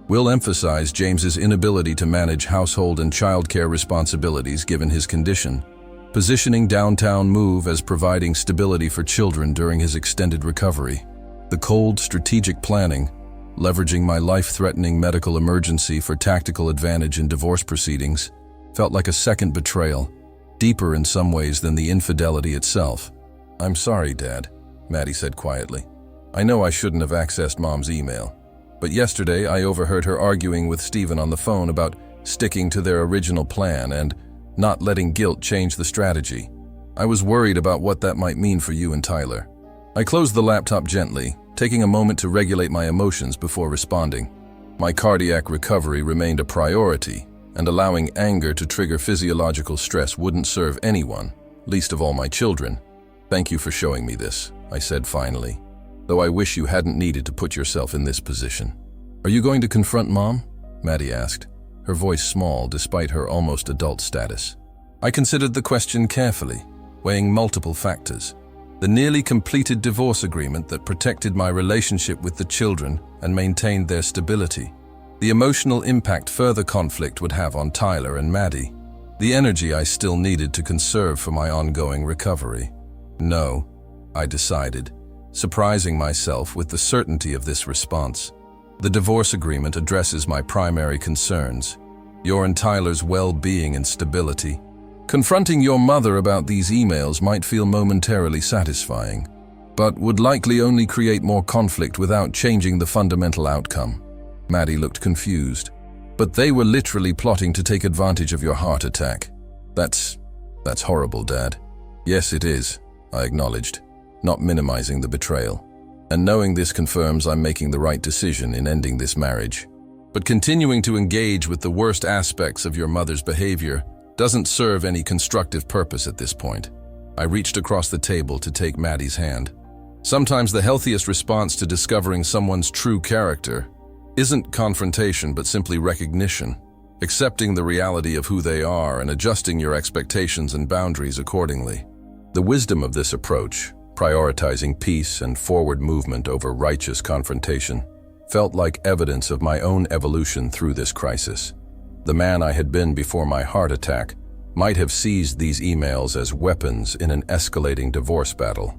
We'll emphasize James's inability to manage household and childcare responsibilities given his condition. Positioning downtown move as providing stability for children during his extended recovery. The cold, strategic planning, leveraging my life-threatening medical emergency for tactical advantage in divorce proceedings, felt like a second betrayal, deeper in some ways than the infidelity itself. "I'm sorry, Dad," Maddie said quietly. "I know I shouldn't have accessed Mom's email, but yesterday I overheard her arguing with Stephen on the phone about sticking to their original plan and not letting guilt change the strategy. I was worried about what that might mean for you and Tyler." I closed the laptop gently, taking a moment to regulate my emotions before responding. My cardiac recovery remained a priority, and allowing anger to trigger physiological stress wouldn't serve anyone, least of all my children. "Thank you for showing me this," I said finally, "though I wish you hadn't needed to put yourself in this position." "Are you going to confront Mom?" Maddie asked, her voice small despite her almost adult status. I considered the question carefully, weighing multiple factors. The nearly completed divorce agreement that protected my relationship with the children and maintained their stability. The emotional impact further conflict would have on Tyler and Maddie. The energy I still needed to conserve for my ongoing recovery. No, I decided, surprising myself with the certainty of this response. The divorce agreement addresses my primary concerns, your and Tyler's well-being and stability. Confronting your mother about these emails might feel momentarily satisfying, but would likely only create more conflict without changing the fundamental outcome. Maddie looked confused. "But they were literally plotting to take advantage of your heart attack." That's horrible, Dad." "Yes, it is," I acknowledged, not minimizing the betrayal. "And knowing this confirms I'm making the right decision in ending this marriage. But continuing to engage with the worst aspects of your mother's behavior doesn't serve any constructive purpose at this point." I reached across the table to take Maddie's hand. "Sometimes the healthiest response to discovering someone's true character isn't confrontation but simply recognition, accepting the reality of who they are and adjusting your expectations and boundaries accordingly. The wisdom of this approach, prioritizing peace and forward movement over righteous confrontation, felt like evidence of my own evolution through this crisis. The man I had been before my heart attack might have seized these emails as weapons in an escalating divorce battle.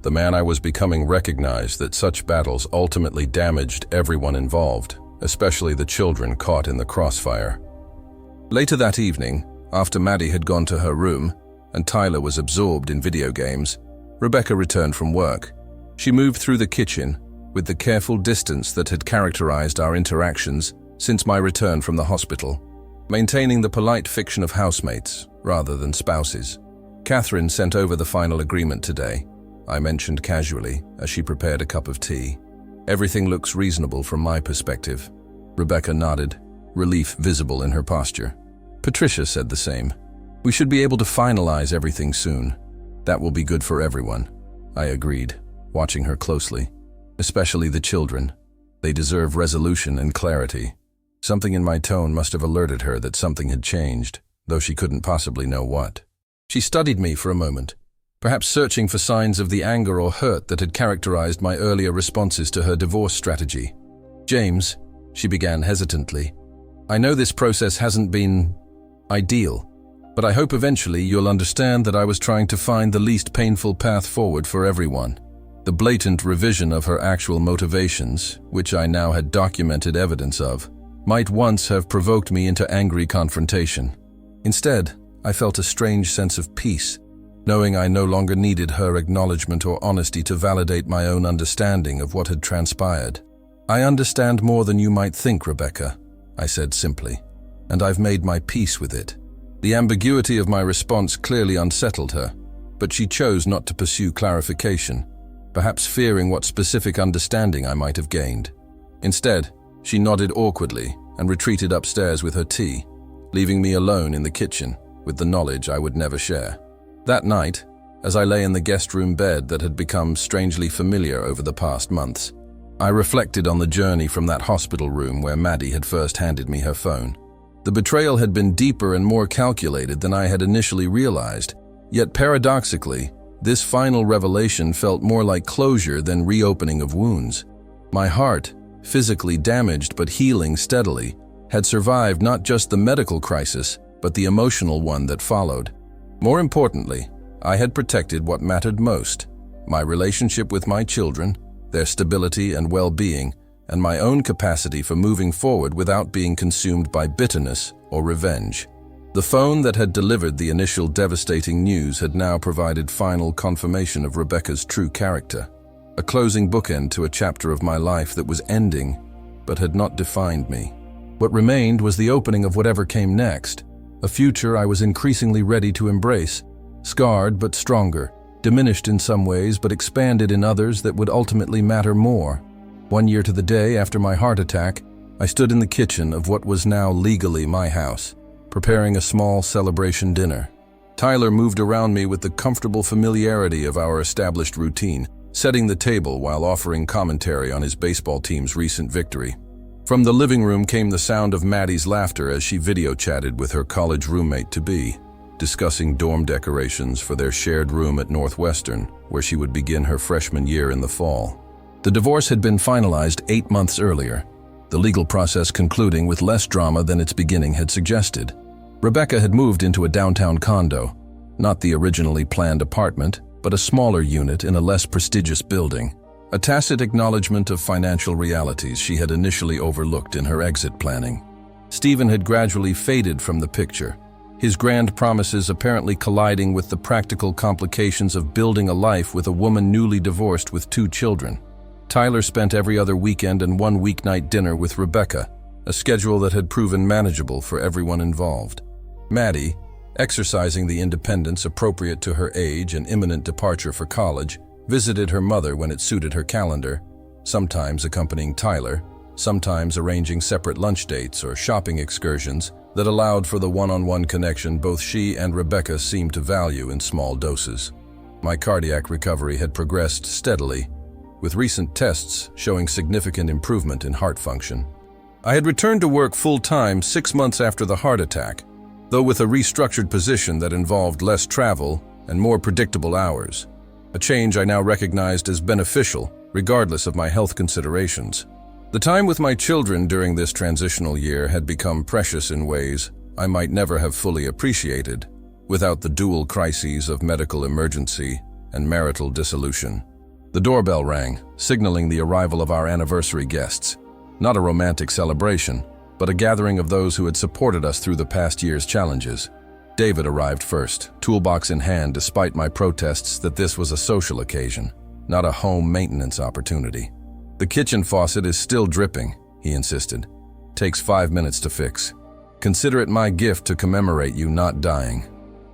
The man I was becoming recognized that such battles ultimately damaged everyone involved, especially the children caught in the crossfire. Later that evening, after Maddie had gone to her room and Tyler was absorbed in video games, Rebecca returned from work. She moved through the kitchen with the careful distance that had characterized our interactions since my return from the hospital, maintaining the polite fiction of housemates rather than spouses. Catherine sent over the final agreement today, I mentioned casually as she prepared a cup of tea. Everything looks reasonable from my perspective. Rebecca nodded, relief visible in her posture. Patricia said the same. We should be able to finalize everything soon. That will be good for everyone. I agreed, watching her closely. Especially the children. They deserve resolution and clarity. Something in my tone must have alerted her that something had changed, though she couldn't possibly know what. She studied me for a moment, perhaps searching for signs of the anger or hurt that had characterized my earlier responses to her divorce strategy. James, she began hesitantly, I know this process hasn't been ideal, but I hope eventually you'll understand that I was trying to find the least painful path forward for everyone. The blatant revision of her actual motivations, which I now had documented evidence of, might once have provoked me into angry confrontation. Instead, I felt a strange sense of peace, knowing I no longer needed her acknowledgement or honesty to validate my own understanding of what had transpired. I understand more than you might think, Rebecca, I said simply, and I've made my peace with it. The ambiguity of my response clearly unsettled her, but she chose not to pursue clarification, perhaps fearing what specific understanding I might have gained. Instead, she nodded awkwardly and retreated upstairs with her tea, leaving me alone in the kitchen with the knowledge I would never share. That night, as I lay in the guest room bed that had become strangely familiar over the past months, I reflected on the journey from that hospital room where Maddie had first handed me her phone. The betrayal had been deeper and more calculated than I had initially realized, yet paradoxically, this final revelation felt more like closure than reopening of wounds. My heart, physically damaged but healing steadily, had survived not just the medical crisis, but the emotional one that followed. More importantly, I had protected what mattered most, my relationship with my children, their stability and well-being, and my own capacity for moving forward without being consumed by bitterness or revenge. The phone that had delivered the initial devastating news had now provided final confirmation of Rebecca's true character, a closing bookend to a chapter of my life that was ending, but had not defined me. What remained was the opening of whatever came next, a future I was increasingly ready to embrace, scarred but stronger, diminished in some ways but expanded in others that would ultimately matter more. 1 year to the day after my heart attack, I stood in the kitchen of what was now legally my house, preparing a small celebration dinner. Tyler moved around me with the comfortable familiarity of our established routine, setting the table while offering commentary on his baseball team's recent victory. From the living room came the sound of Maddie's laughter as she video chatted with her college roommate-to-be, discussing dorm decorations for their shared room at Northwestern, where she would begin her freshman year in the fall. The divorce had been finalized 8 months earlier, the legal process concluding with less drama than its beginning had suggested. Rebecca had moved into a downtown condo, not the originally planned apartment, but a smaller unit in a less prestigious building, a tacit acknowledgement of financial realities she had initially overlooked in her exit planning. Stephen had gradually faded from the picture, his grand promises apparently colliding with the practical complications of building a life with a woman newly divorced with 2 children. Tyler spent every other weekend and 1 weeknight dinner with Rebecca, a schedule that had proven manageable for everyone involved. Maddie, exercising the independence appropriate to her age and imminent departure for college, visited her mother when it suited her calendar, sometimes accompanying Tyler, sometimes arranging separate lunch dates or shopping excursions that allowed for the one-on-one connection both she and Rebecca seemed to value in small doses. My cardiac recovery had progressed steadily, with recent tests showing significant improvement in heart function. I had returned to work full-time 6 months after the heart attack, though with a restructured position that involved less travel and more predictable hours, a change I now recognized as beneficial, regardless of my health considerations. The time with my children during this transitional year had become precious in ways I might never have fully appreciated without the dual crises of medical emergency and marital dissolution. The doorbell rang, signaling the arrival of our anniversary guests. Not a romantic celebration, but a gathering of those who had supported us through the past year's challenges. David arrived first, toolbox in hand, despite my protests that this was a social occasion, not a home maintenance opportunity. "The kitchen faucet is still dripping," he insisted. "Takes 5 minutes to fix. Consider it my gift to commemorate you not dying."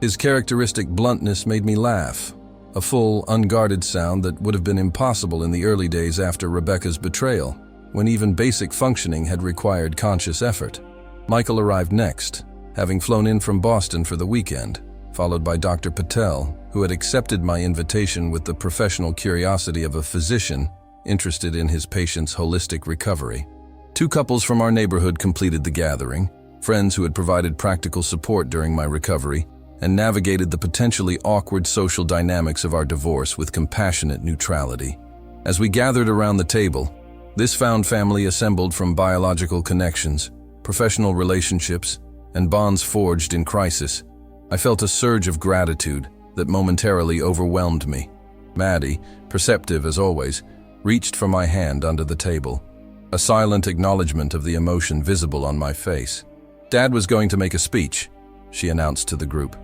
His characteristic bluntness made me laugh, a full, unguarded sound that would have been impossible in the early days after Rebecca's betrayal, when even basic functioning had required conscious effort. Michael arrived next, having flown in from Boston for the weekend, followed by Dr. Patel, who had accepted my invitation with the professional curiosity of a physician interested in his patient's holistic recovery. 2 couples from our neighborhood completed the gathering, friends who had provided practical support during my recovery and navigated the potentially awkward social dynamics of our divorce with compassionate neutrality. As we gathered around the table, this found family assembled from biological connections, professional relationships, and bonds forged in crisis. I felt a surge of gratitude that momentarily overwhelmed me. Maddie, perceptive as always, reached for my hand under the table, a silent acknowledgement of the emotion visible on my face. "Dad was going to make a speech," she announced to the group,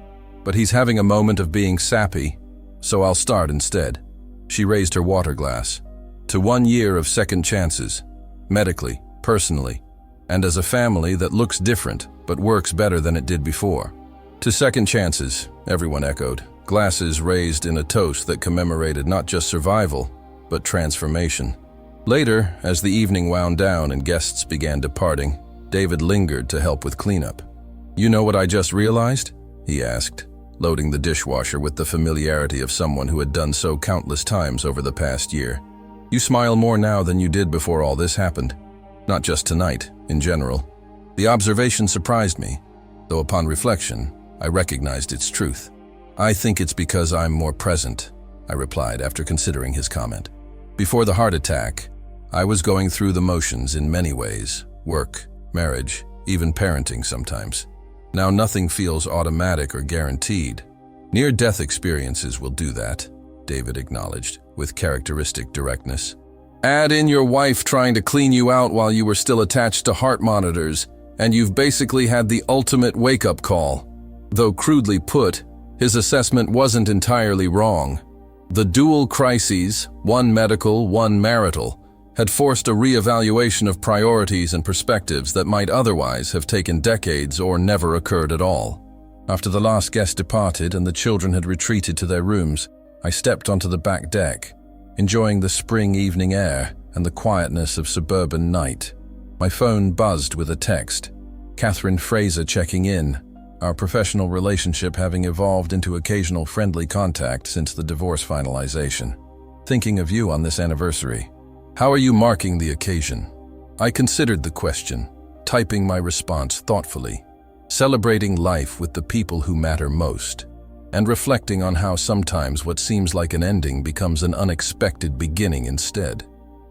"but he's having a moment of being sappy, so I'll start instead." She raised her water glass. "To 1 year of second chances, medically, personally, and as a family that looks different but works better than it did before." "To second chances," everyone echoed, glasses raised in a toast that commemorated not just survival, but transformation. Later, as the evening wound down and guests began departing, David lingered to help with cleanup. "You know what I just realized?" he asked, loading the dishwasher with the familiarity of someone who had done so countless times over the past year. "You smile more now than you did before all this happened. Not just tonight, in general." The observation surprised me, though upon reflection, I recognized its truth. "I think it's because I'm more present," I replied after considering his comment. Before the heart attack, I was going through the motions in many ways: work, marriage, even parenting sometimes. Now nothing feels automatic or guaranteed. Near-death experiences will do that, David acknowledged, with characteristic directness. "Add in your wife trying to clean you out while you were still attached to heart monitors, and you've basically had the ultimate wake-up call." Though crudely put, his assessment wasn't entirely wrong. The dual crises, one medical, one marital, had forced a re-evaluation of priorities and perspectives that might otherwise have taken decades or never occurred at all. After the last guest departed and the children had retreated to their rooms, I stepped onto the back deck, enjoying the spring evening air and the quietness of suburban night. My phone buzzed with a text. Catherine Fraser checking in, our professional relationship having evolved into occasional friendly contact since the divorce finalization. "Thinking of you on this anniversary. How are you marking the occasion?" I considered the question, typing my response thoughtfully, celebrating life with the people who matter most, and reflecting on how sometimes what seems like an ending becomes an unexpected beginning instead.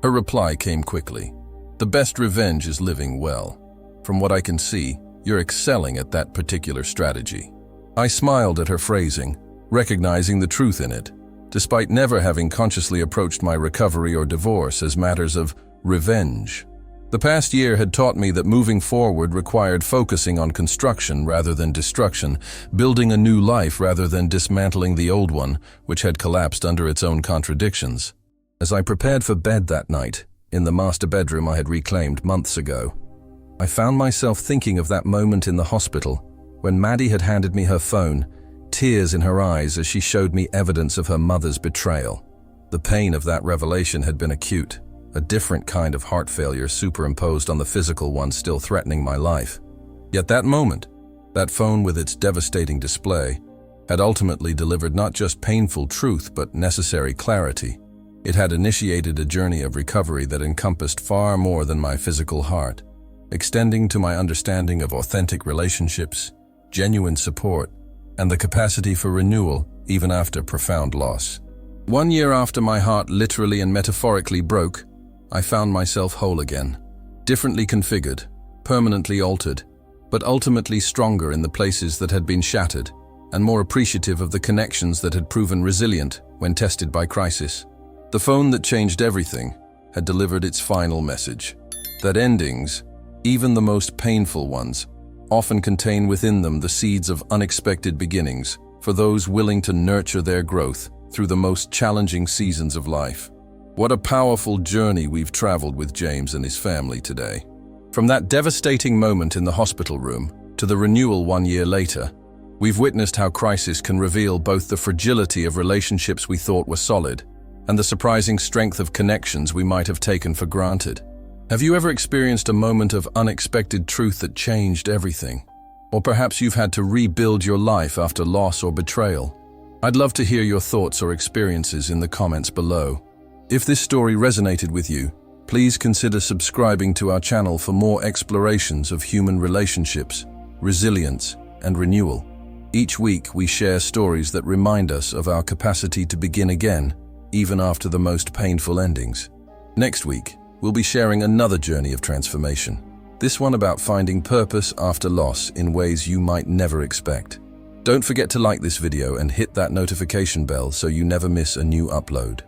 Her reply came quickly. "The best revenge is living well. From what I can see, you're excelling at that particular strategy." I smiled at her phrasing, recognizing the truth in it, despite never having consciously approached my recovery or divorce as matters of revenge. The past year had taught me that moving forward required focusing on construction rather than destruction, building a new life rather than dismantling the old one, which had collapsed under its own contradictions. As I prepared for bed that night, in the master bedroom I had reclaimed months ago, I found myself thinking of that moment in the hospital when Maddie had handed me her phone, tears in her eyes as she showed me evidence of her mother's betrayal. The pain of that revelation had been acute, a different kind of heart failure superimposed on the physical one still threatening my life. Yet that moment, that phone with its devastating display, had ultimately delivered not just painful truth but necessary clarity. It had initiated a journey of recovery that encompassed far more than my physical heart, extending to my understanding of authentic relationships, genuine support, and the capacity for renewal even after profound loss. 1 year after my heart literally and metaphorically broke, I found myself whole again, differently configured, permanently altered, but ultimately stronger in the places that had been shattered, and more appreciative of the connections that had proven resilient when tested by crisis. The phone that changed everything had delivered its final message, that endings, even the most painful ones, often contain within them the seeds of unexpected beginnings for those willing to nurture their growth through the most challenging seasons of life. What a powerful journey we've traveled with James and his family today. From that devastating moment in the hospital room to the renewal 1 year later, we've witnessed how crisis can reveal both the fragility of relationships we thought were solid and the surprising strength of connections we might have taken for granted. Have you ever experienced a moment of unexpected truth that changed everything? Or perhaps you've had to rebuild your life after loss or betrayal? I'd love to hear your thoughts or experiences in the comments below. If this story resonated with you, please consider subscribing to our channel for more explorations of human relationships, resilience, and renewal. Each week we share stories that remind us of our capacity to begin again, even after the most painful endings. Next week, we'll be sharing another journey of transformation, this one about finding purpose after loss in ways you might never expect. Don't forget to like this video and hit that notification bell so you never miss a new upload.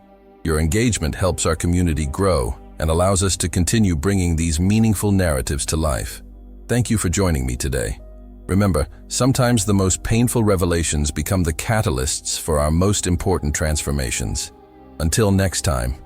Your engagement helps our community grow and allows us to continue bringing these meaningful narratives to life. Thank you for joining me today. Remember, sometimes the most painful revelations become the catalysts for our most important transformations. Until next time.